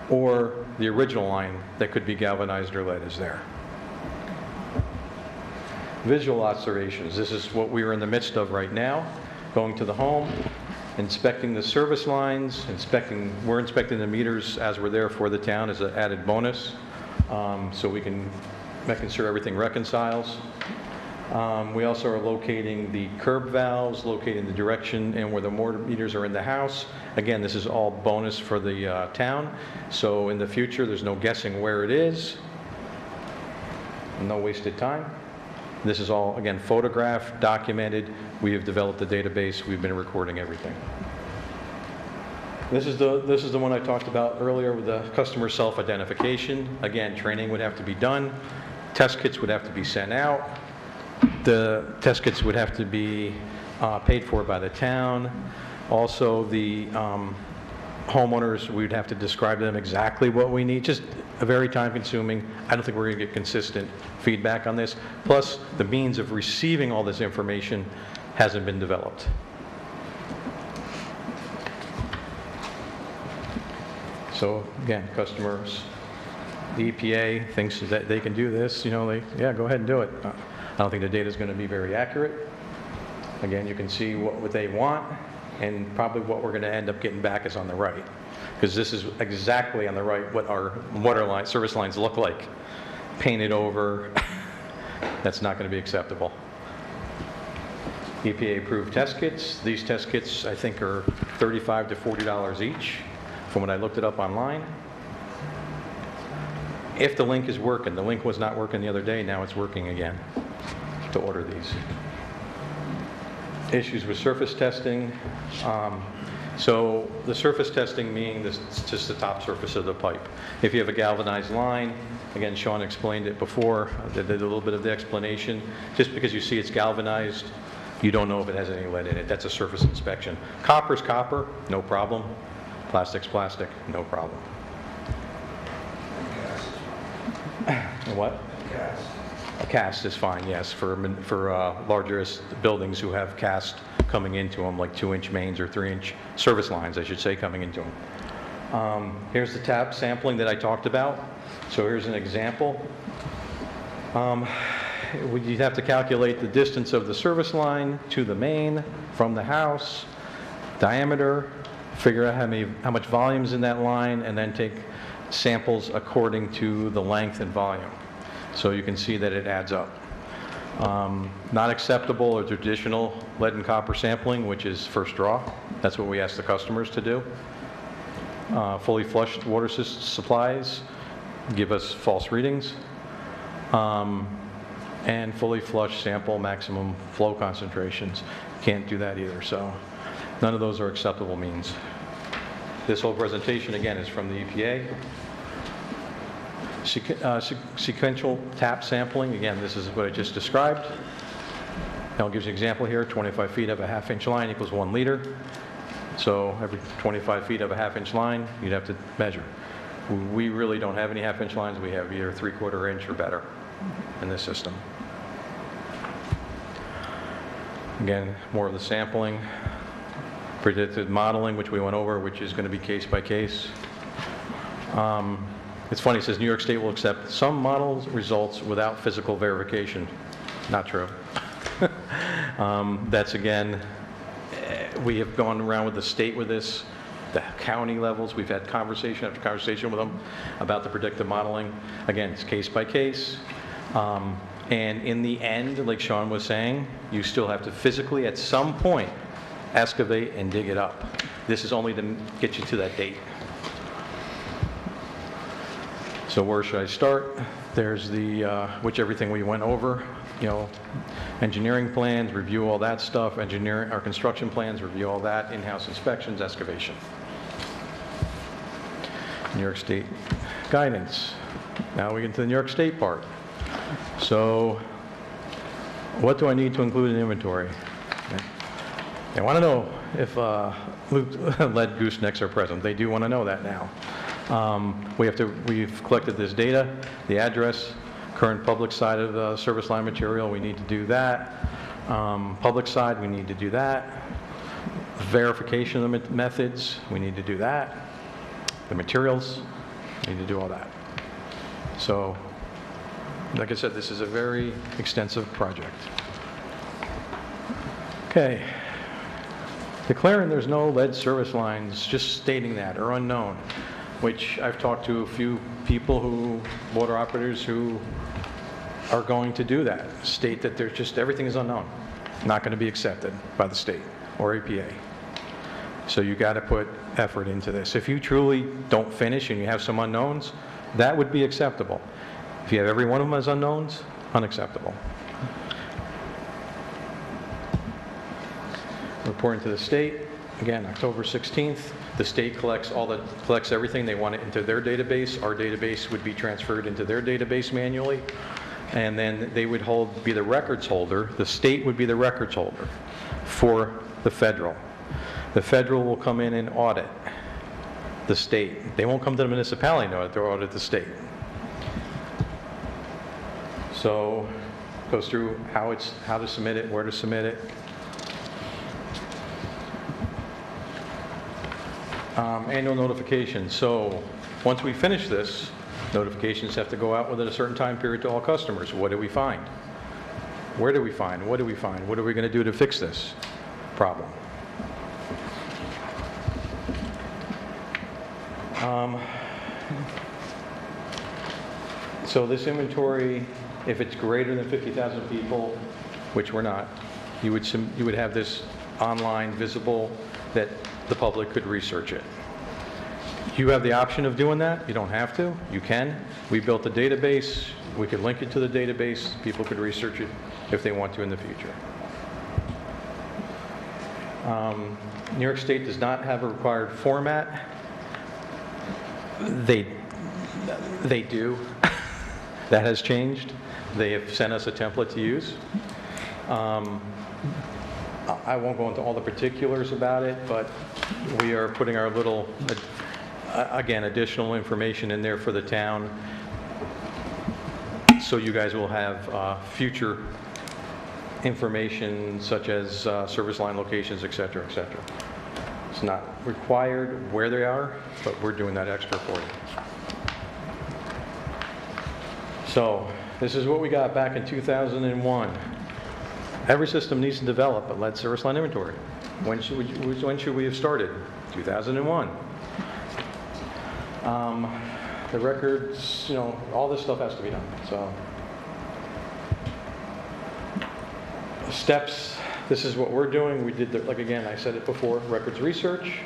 Speaker 11: or the original line that could be galvanized or lead is there. Visual observations. This is what we are in the midst of right now. Going to the home, inspecting the service lines, we're inspecting the meters as we're there for the town as an added bonus, so we can making sure everything reconciles. We also are locating the curb valves, locating the direction and where the water meters are in the house. Again, this is all bonus for the town, so in the future, there's no guessing where it is, no wasted time. This is all, again, photographed, documented. We have developed a database. We've been recording everything. This is the one I talked about earlier with the customer self-identification. Again, training would have to be done. Test kits would have to be sent out. The test kits would have to be paid for by the town. Also, the homeowners, we'd have to describe to them exactly what we need. Just a very time-consuming. I don't think we're going to get consistent feedback on this. Plus, the means of receiving all this information hasn't been developed. So again, customers, the EPA thinks that they can do this, you know, yeah, go ahead and do it. I don't think the data is going to be very accurate. Again, you can see what they want, and probably what we're going to end up getting back is on the right, because this is exactly on the right what our water line, service lines look like. Painted over, that's not going to be acceptable. EPA approved test kits. These test kits, I think, are $35 to $40 each, from when I looked it up online. If the link is working, the link was not working the other day, now it's working again to order these. Issues with surface testing. So the surface testing meaning this, just the top surface of the pipe. If you have a galvanized line, again, Sean explained it before, I did a little bit of the explanation. Just because you see it's galvanized, you don't know if it has any lead in it. That's a surface inspection. Copper's copper, no problem. Plastic's plastic, no problem. What? A cast is fine, yes, for larger buildings who have cast coming into them, like 2-inch mains or 3-inch service lines, I should say, coming into them. Here's the tap sampling that I talked about. So here's an example. You'd have to calculate the distance of the service line to the main from the house, diameter, figure out how much volume's in that line, and then take samples according to the length and volume. So you can see that it adds up. Not acceptable or traditional lead and copper sampling, which is first draw. That's what we ask the customers to do. Fully flushed water supplies give us false readings. And fully flushed sample maximum flow concentrations. Can't do that either, so none of those are acceptable means. This whole presentation, again, is from the EPA. Sequential tap sampling, again, this is what I just described. I'll give you an example here. 25 feet of a half-inch line equals 1 liter. So every 25 feet of a half-inch line, you'd have to measure. We really don't have any half-inch lines. We have either 3/4 inch or better in this system. Again, more of the sampling. Predicted modeling, which we went over, which is going to be case by case. It's funny, it says New York State will accept some model results without physical verification. Not true. That's, again, we have gone around with the state with this, the county levels. We've had conversation after conversation with them about the predictive modeling. Again, it's case by case. And in the end, like Sean was saying, you still have to physically, at some point, excavate and dig it up. This is only to get you to that date. So where should I start? There's the, which everything we went over, you know, engineering plans, review all that stuff, engineering, our construction plans, review all that, in-house inspections, excavation. New York State guidance. Now we get to the New York State part. So what do I need to include in inventory? They want to know if lead goosenecks are present. They do want to know that now. We've collected this data, the address, current public side of the service line material, we need to do that. Public side, we need to do that. Verification of the methods, we need to do that. The materials, we need to do all that. So, like I said, this is a very extensive project. Okay. Declaring there's no lead service lines, just stating that, or unknown, which I've talked to a few people water operators who are going to do that, state that there's just, everything is unknown, not going to be accepted by the state or EPA. So you got to put effort into this. If you truly don't finish and you have some unknowns, that would be acceptable. If you have every one of them as unknowns, unacceptable. Reporting to the state, again, October 16th, the state collects everything. They want it into their database. Our database would be transferred into their database manually, and then they would be the records holder. The state would be the records holder for the federal. The federal will come in and audit the state. They won't come to the municipality and audit, they'll audit the state. So goes through how to submit it, where to submit it. Annual notifications. So once we finish this, notifications have to go out within a certain time period to all customers. What do we find? Where do we find? What do we find? What are we going to do to fix this problem? So this inventory, if it's greater than 50,000 people, which we're not, you would have this online visible that the public could research it. You have the option of doing that. You don't have to. You can. We built a database. We could link it to the database. People could research it if they want to in the future. New York State does not have a required format. They do. That has changed. They have sent us a template to use. I won't go into all the particulars about it, but we are putting our little, again, additional information in there for the town, so you guys will have future information such as service line locations, et cetera, et cetera. It's not required where they are, but we're doing that extra for you. So this is what we got back in 2001. Every system needs to develop a lead service line inventory. When should we have started? 2001. The records, all this stuff has to be done. So steps, this is what we're doing. We did, like again, I said it before, records research.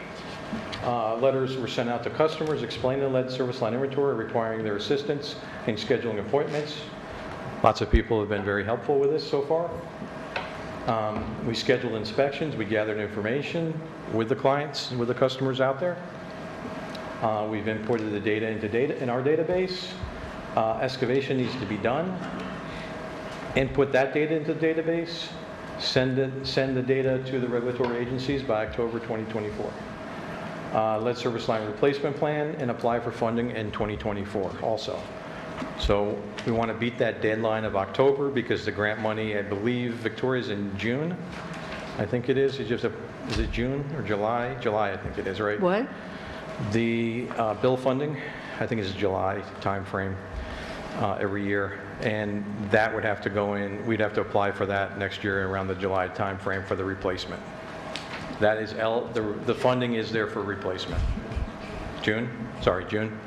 Speaker 11: Letters were sent out to customers explaining the lead service line inventory, requiring their assistance in scheduling appointments. Lots of people have been very helpful with this so far. We scheduled inspections. We gathered information with the clients, with the customers out there. We've imported the data in our database. Excavation needs to be done. Input that data into the database. Send the data to the regulatory agencies by October 2024. Lead service line replacement plan and apply for funding in 2024 also. So we want to beat that deadline of October because the grant money, I believe, Victoria's in June. I think it is. Is it June or July? July, I think it is, right?
Speaker 1: What?
Speaker 11: The bill funding, I think is July time frame every year. And that would have to go in, we'd have to apply for that next year around the July time frame for the replacement. That is, the funding is there for replacement. June? Sorry, June.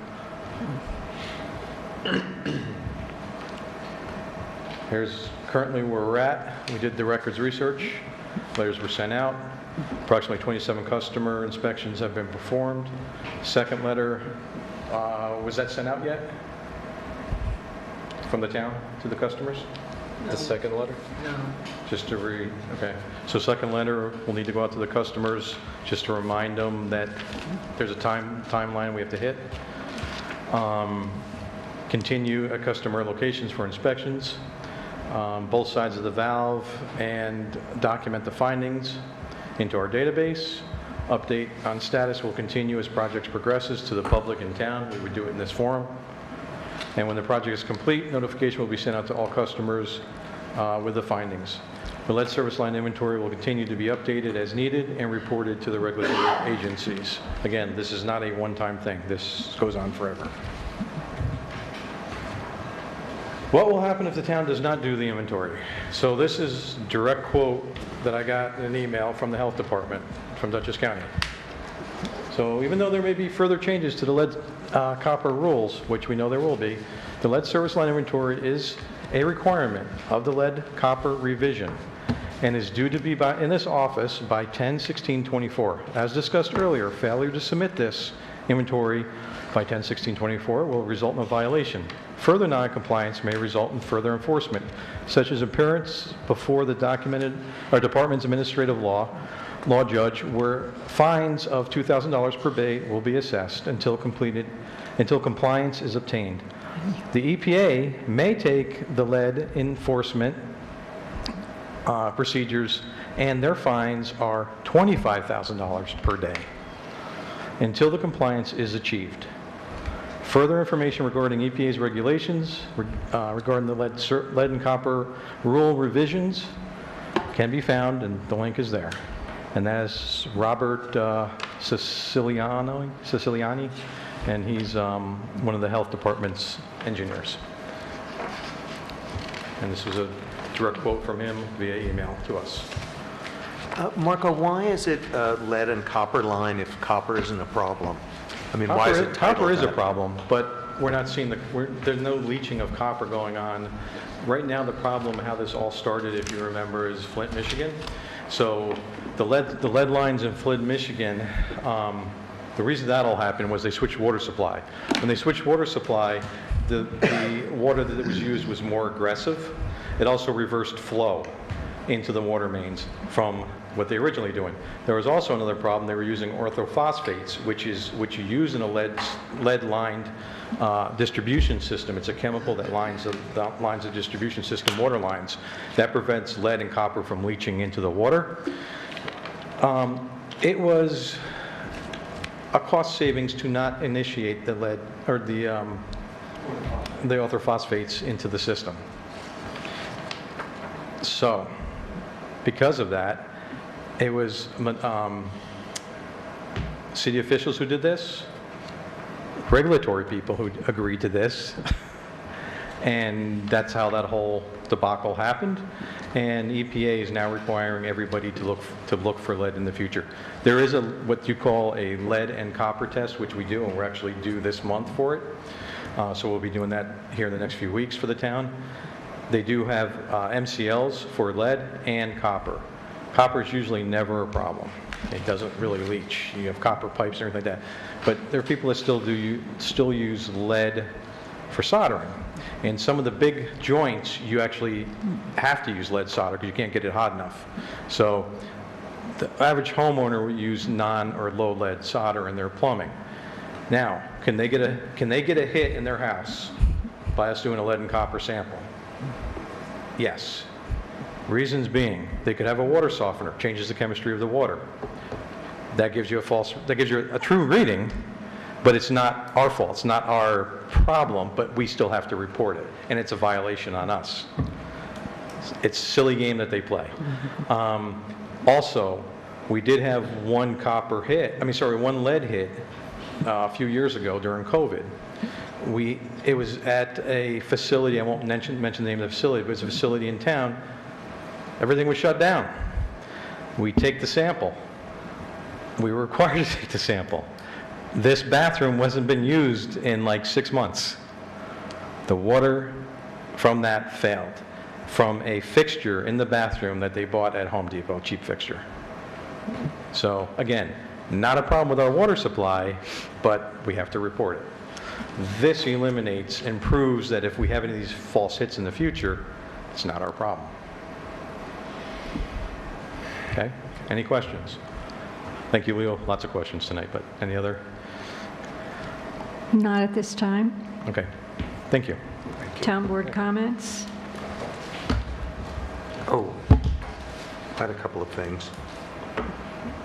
Speaker 11: Here's currently where we're at. We did the records research. Letters were sent out. Approximately 27 customer inspections have been performed. Second letter, was that sent out yet? From the town to the customers? The second letter? No. Just to okay. So second letter will need to go out to the customers just to remind them that there's a timeline we have to hit. Continue at customer locations for inspections, both sides of the valve, and document the findings into our database. Update on status will continue as projects progresses to the public in town. We would do it in this forum. And when the project is complete, notification will be sent out to all customers with the findings. The lead service line inventory will continue to be updated as needed and reported to the regulatory agencies. Again, this is not a one-time thing. This goes on forever. What will happen if the town does not do the inventory? So this is a direct quote that I got in an email from the health department from Dutchess County. So even though there may be further changes to the lead copper rules, which we know there will be, the lead service line inventory is a requirement of the lead copper revision and is due to be in this office by 10/16/24. As discussed earlier, failure to submit this inventory by 10/16/24 will result in a violation. Further non-compliance may result in further enforcement, such as appearance before the Department's Administrative Law Judge, where fines of $2,000 per bay will be assessed until compliance is obtained. The EPA may take the lead enforcement procedures, and their fines are $25,000 per day until the compliance is achieved. Further information regarding EPA's regulations regarding the lead and copper rule revisions can be found, and the link is there. And that is Robert Siciliani, and he's one of the health department's engineers. And this was a direct quote from him via email to us.
Speaker 3: Marco, why is it lead and copper line if copper isn't a problem? I mean, why is it titled
Speaker 11: Copper is a
Speaker 3: that?
Speaker 11: problem, but we're not seeing there's no leaching of copper going on. Right now, the problem, how this all started, if you remember, is Flint, Michigan. So the lead lines in Flint, Michigan, the reason that all happened was they switched water supply. When they switched water supply, the water that was used was more aggressive. It also reversed flow into the water mains from what they were originally doing. There was also another problem. They were using orthophosphates, which you use in a lead-lined distribution system. It's a chemical that lines the distribution system, water lines, that prevents lead and copper from leaching into the water. It was a cost savings to not initiate the lead or the orthophosphates into the system. So, because of that, it was city officials who did this, regulatory people who agreed to this, and that's how that whole debacle happened. And EPA is now requiring everybody to look for lead in the future. There is what you call a lead and copper test, which we do, and we're actually due this month for it. So we'll be doing that here in the next few weeks for the town. They do have MCLs for lead and copper. Copper is usually never a problem. It doesn't really leach. You have copper pipes and everything like that. But there are people that still use lead for soldering. In some of the big joints, you actually have to use lead solder because you can't get it hot enough. So the average homeowner will use non or low lead solder in their plumbing. Now, can they get a hit in their house by us doing a lead and copper sample? Yes. Reasons being, they could have a water softener, changes the chemistry of the water. That gives you a true reading, but it's not our fault. It's not our problem, but we still have to report it, and it's a violation on us. It's a silly game that they play. Also, we did have one lead hit a few years ago during COVID. It was at a facility, I won't mention the name of the facility, but it was a facility in town. Everything was shut down. We take the sample. We were required to take the sample. This bathroom wasn't been used in like 6 months. The water from that failed, from a fixture in the bathroom that they bought at Home Depot, cheap fixture. So again, not a problem with our water supply, but we have to report it. This eliminates and proves that if we have any of these false hits in the future, it's not our problem. Okay, any questions? Thank you, Leo. Lots of questions tonight, but any other?
Speaker 1: Not at this time.
Speaker 11: Okay, thank you.
Speaker 1: Town board comments?
Speaker 3: Oh, I had a couple of things.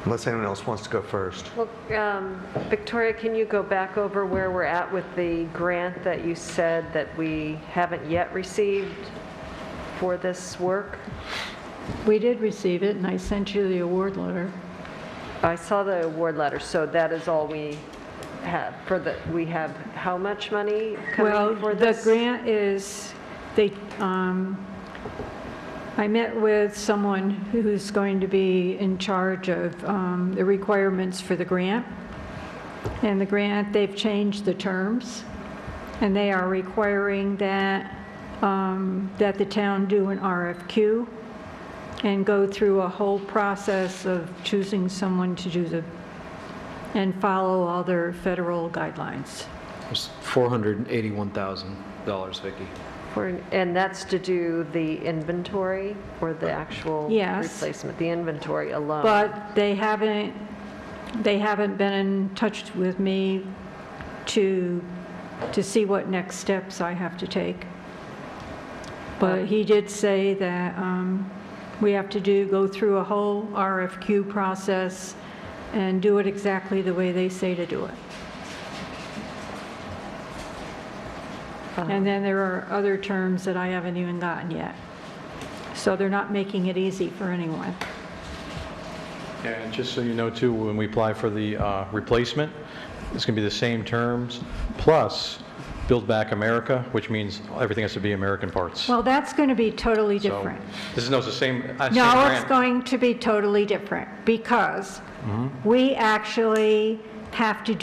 Speaker 3: Unless anyone else wants to go first.
Speaker 8: Well, Victoria, can you go back over where we're at with the grant that you said that we haven't yet received for this work?
Speaker 1: We did receive it, and I sent you the award letter.
Speaker 8: I saw the award letter, so that is all we have we have how much money coming for this?
Speaker 1: The grant is, I met with someone who's going to be in charge of the requirements for the grant. And the grant, they've changed the terms, and they are requiring that that the town do an RFQ and go through a whole process of choosing someone to do and follow all their federal guidelines.
Speaker 7: It's $481,000, Vicki.
Speaker 8: And that's to do the inventory or the actual
Speaker 1: Yes.
Speaker 8: replacement, the inventory alone?
Speaker 1: But they haven't been in touch with me to see what next steps I have to take. But he did say that we have to go through a whole RFQ process and do it exactly the way they say to do it. And then there are other terms that I haven't even gotten yet. So they're not making it easy for anyone.
Speaker 11: And just so you know too, when we apply for the replacement, it's going to be the same terms, plus Build Back America, which means everything has to be American parts.
Speaker 1: Well, that's going to be totally
Speaker 11: So,
Speaker 1: different.
Speaker 11: this is no, it's the same, same
Speaker 1: No, it's
Speaker 11: grant.
Speaker 1: going to be totally different because we actually have to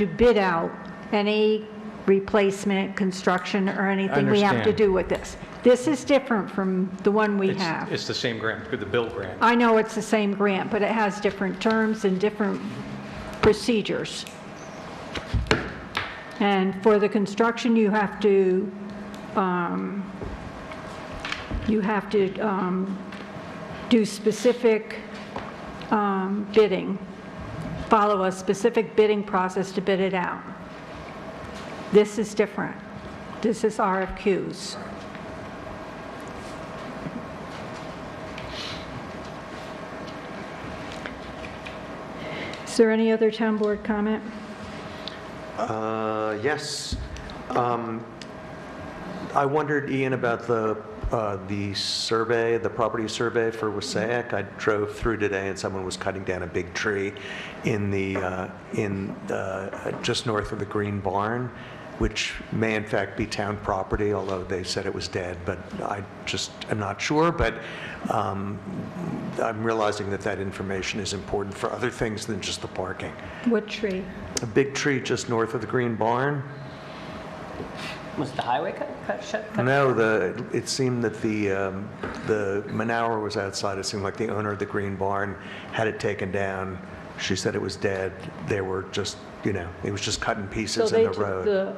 Speaker 1: bid out any replacement, construction, or anything we have to
Speaker 11: understand.
Speaker 1: do with this. This is different from the one we have.
Speaker 11: It's the same grant, the Build grant.
Speaker 1: I know it's the same grant, but it has different terms and different procedures. And for the construction, you have to do specific bidding, follow a specific bidding process to bid it out. This is different. This is RFQs. Is there any other town board comment?
Speaker 3: Yes. I wondered, Ian, about the survey, the property survey for Wassaic. I drove through today and someone was cutting down a big tree just north of the Green Barn, which may in fact be town property, although they said it was dead, but I just am not sure. But I'm realizing that information is important for other things than just the parking.
Speaker 1: What tree?
Speaker 3: A big tree just north of the Green Barn.
Speaker 10: Was the highway cut?
Speaker 3: No, it seemed that the manure was outside. It seemed like the owner of the Green Barn had it taken down. She said it was dead. They were just, it was just cut in pieces in the road.
Speaker 1: The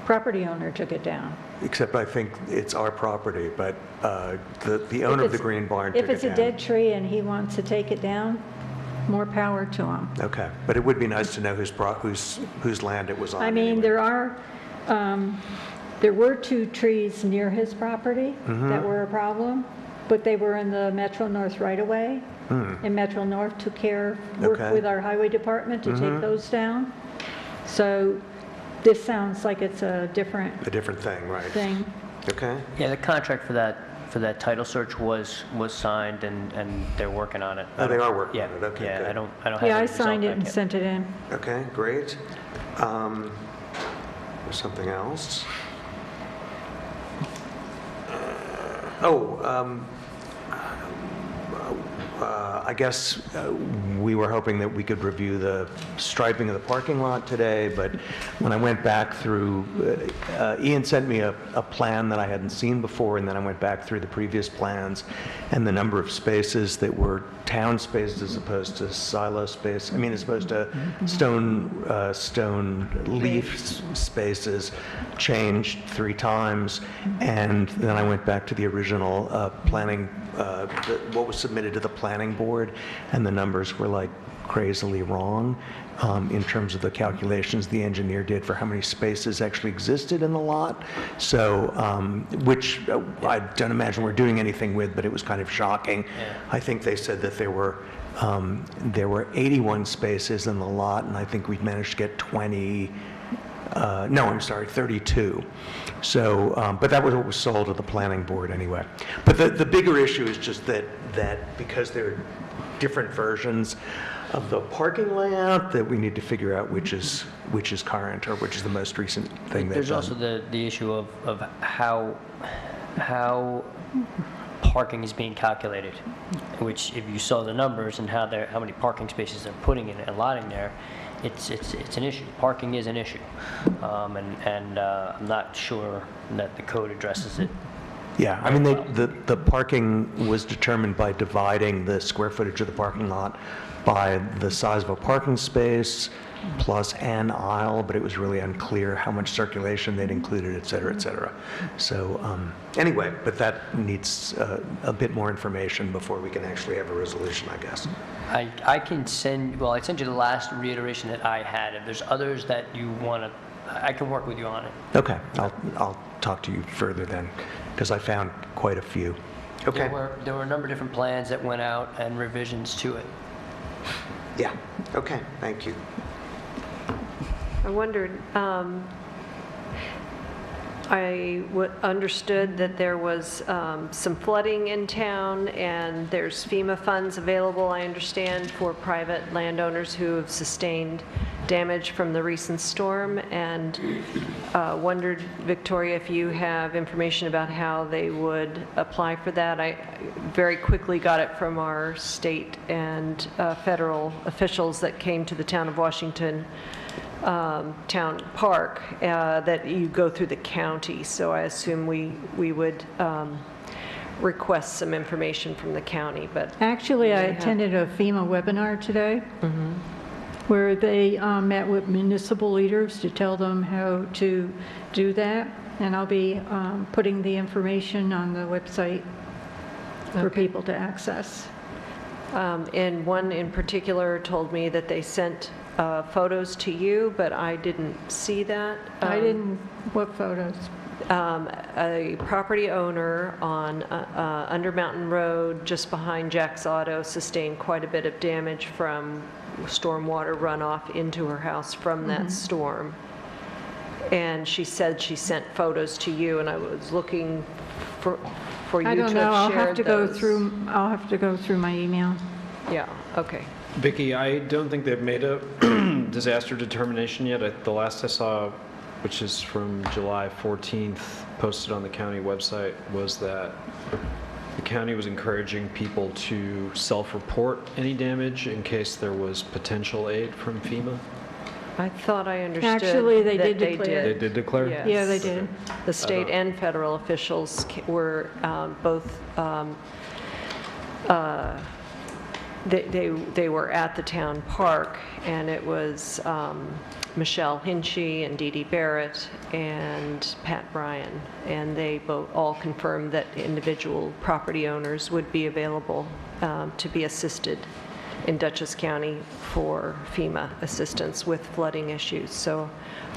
Speaker 1: property owner took it down.
Speaker 3: Except I think it's our property, but the owner of the Green Barn took it down.
Speaker 1: If it's a dead tree and he wants to take it down, more power to him.
Speaker 3: Okay, but it would be nice to know whose land it was on.
Speaker 1: I mean,
Speaker 3: anyway.
Speaker 1: there were 2 trees near his property that were a problem, but they were in the Metro North right-of-way. And Metro North worked
Speaker 3: Okay.
Speaker 1: with our highway department to take those down. So this sounds like it's a different
Speaker 3: A different thing, right?
Speaker 1: thing.
Speaker 3: Okay.
Speaker 10: Yeah, the contract for that title search was signed and they're working on it.
Speaker 3: Oh, they are working
Speaker 10: Yeah,
Speaker 3: on it. Okay,
Speaker 10: yeah,
Speaker 3: good.
Speaker 10: I don't have
Speaker 1: Yeah, I
Speaker 10: any result
Speaker 1: signed it
Speaker 10: back
Speaker 1: and
Speaker 10: yet.
Speaker 1: sent it in.
Speaker 3: Okay, great. There's something else. I guess we were hoping that we could review the striping of the parking lot today, but when I went back through, Ian sent me a plan that I hadn't seen before, and then I went back through the previous plans, and the number of spaces that were town spaces as opposed to silo space, as opposed to stone leaf spaces changed 3 times, and then I went back to the original planning, what was submitted to the planning board, and the numbers were like crazily wrong in terms of the calculations the engineer did for how many spaces actually existed in the lot. So, which I don't imagine we're doing anything with, but it was kind of shocking. I think they said that there were 81 spaces in the lot, and I think we've managed to get 32. So, but that was what was sold to the planning board anyway. But the bigger issue is just that because there are different versions of the parking layout, that we need to figure out which is current or which is the most recent thing they've
Speaker 10: There's
Speaker 3: done.
Speaker 10: also the issue of how parking is being calculated, which if you saw the numbers and how many parking spaces they're putting in and allotting there, it's an issue. Parking is an issue. And I'm not sure that the code addresses it.
Speaker 3: Yeah, I mean, the parking was determined by dividing the square footage of the parking lot by the size of a parking space plus an aisle, but it was really unclear how much circulation they'd included, et cetera, et cetera. So anyway, but that needs a bit more information before we can actually have a resolution, I guess.
Speaker 10: I can send, well, I sent you the last reiteration that I had. If there's others that you want to, I can work with you on it.
Speaker 3: Okay, I'll talk to you further then, because I found quite a few. Okay.
Speaker 10: There were a number of different plans that went out and revisions to it.
Speaker 3: Yeah, okay, thank you.
Speaker 8: I wondered, I understood that there was some flooding in town, and there's FEMA funds available, I understand, for private landowners who have sustained damage from the recent storm, and wondered, Victoria, if you have information about how they would apply for that. I very quickly got it from our state and federal officials that came to the town of Washington town park, that you go through the county. So I assume we would request some information from the county, but...
Speaker 1: Actually, I attended a FEMA webinar today where they met with municipal leaders to tell them how to do that. And I'll be putting the information on the website for people to access.
Speaker 8: And one in particular told me that they sent photos to you, but I didn't see that.
Speaker 1: I didn't, what photos?
Speaker 8: A property owner on Under Mountain Road, just behind Jack's Auto, sustained quite a bit of damage from stormwater runoff into her house from that storm. And she said she sent photos to you, and I was looking for you to have shared those.
Speaker 1: I don't know, I'll have to go through my email.
Speaker 8: Yeah, okay.
Speaker 7: Vicki, I don't think they've made a disaster determination yet. The last I saw, which is from July 14th, posted on the county website, was that the county was encouraging people to self-report any damage in case there was potential aid from FEMA.
Speaker 8: I thought I understood
Speaker 1: Actually, they
Speaker 8: that
Speaker 1: did declare.
Speaker 7: They did declare?
Speaker 8: Yes.
Speaker 1: Yeah, they did.
Speaker 8: The state and federal officials were both, they were at the town park, and it was Michelle Hinchy and Dee Dee Barrett and Pat Bryan, and they both all confirmed that individual property owners would be available to be assisted in Dutchess County for FEMA assistance with flooding issues. So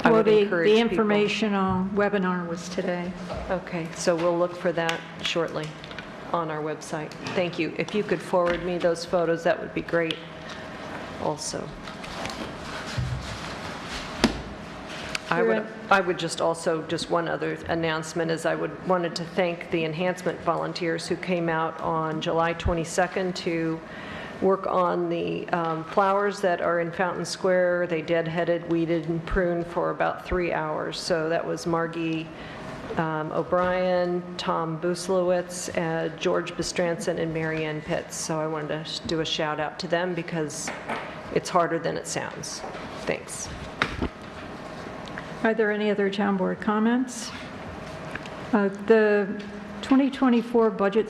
Speaker 8: I would encourage
Speaker 1: the
Speaker 8: people.
Speaker 1: informational webinar was today.
Speaker 8: Okay, so we'll look for that shortly on our website. Thank you. If you could forward me those photos, that would be great also. I would just also, just one other announcement is wanted to thank the enhancement volunteers who came out on July 22nd to work on the flowers that are in Fountain Square. They deadheaded, weeded, and pruned for about 3 hours. So that was Margie O'Brien, Tom Buslowitz, George Bestranson, and Marianne Pitts. So I wanted to do a shout out to them because it's harder than it sounds. Thanks.
Speaker 1: Are there any other town board comments? The 2024 budget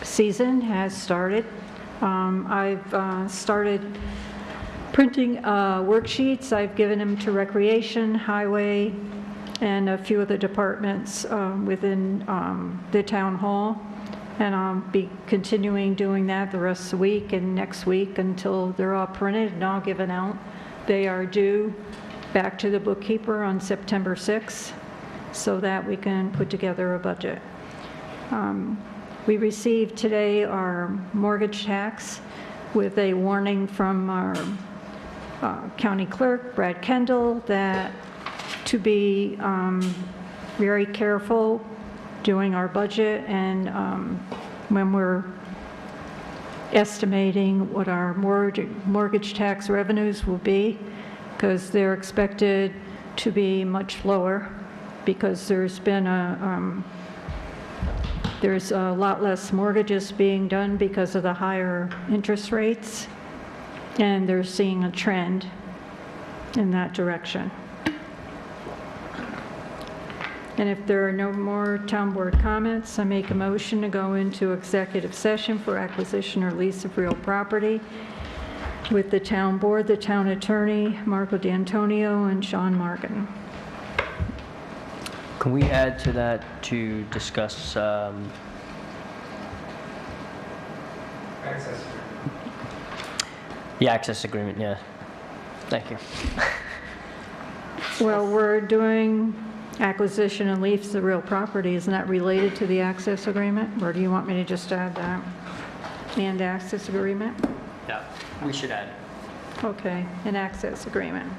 Speaker 1: season has started. I've started printing worksheets. I've given them to Recreation, Highway, and a few of the departments within the town hall. And I'll be continuing doing that the rest of the week and next week until they're all printed and all given out. They are due back to the bookkeeper on September 6th so that we can put together a budget. We received today our mortgage tax with a warning from our county clerk, Brad Kendall, that to be very careful doing our budget and when we're estimating what our mortgage tax revenues will be, because they're expected to be much lower because there's been there's a lot less mortgages being done because of the higher interest rates, and they're seeing a trend. in that direction. And if there are no more town board comments, I make a motion to go into executive session for acquisition or lease of real property with the town board, the town attorney, Marco D'Antonio, and Sean Morgan.
Speaker 10: Can we add to that to discuss,
Speaker 5: Access.
Speaker 10: the access agreement, yeah. Thank you.
Speaker 1: Well, we're doing acquisition and lease of real property. Isn't that related to the access agreement? Or do you want me to just add that? And access agreement?
Speaker 10: Yeah, we should add.
Speaker 1: Okay, an access agreement.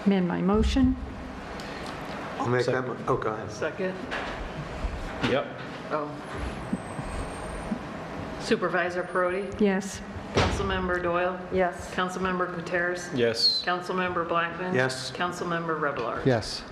Speaker 1: Amend my motion.
Speaker 3: I'll make that, oh, go ahead.
Speaker 2: Second?
Speaker 7: Yep.
Speaker 2: Oh. Supervisor Perotti?
Speaker 1: Yes.
Speaker 2: Councilmember Doyle?
Speaker 8: Yes.
Speaker 2: Councilmember Gutierrez?
Speaker 7: Yes.
Speaker 2: Councilmember Blackman?
Speaker 3: Yes.
Speaker 2: Councilmember Rebelard?
Speaker 6: Yes.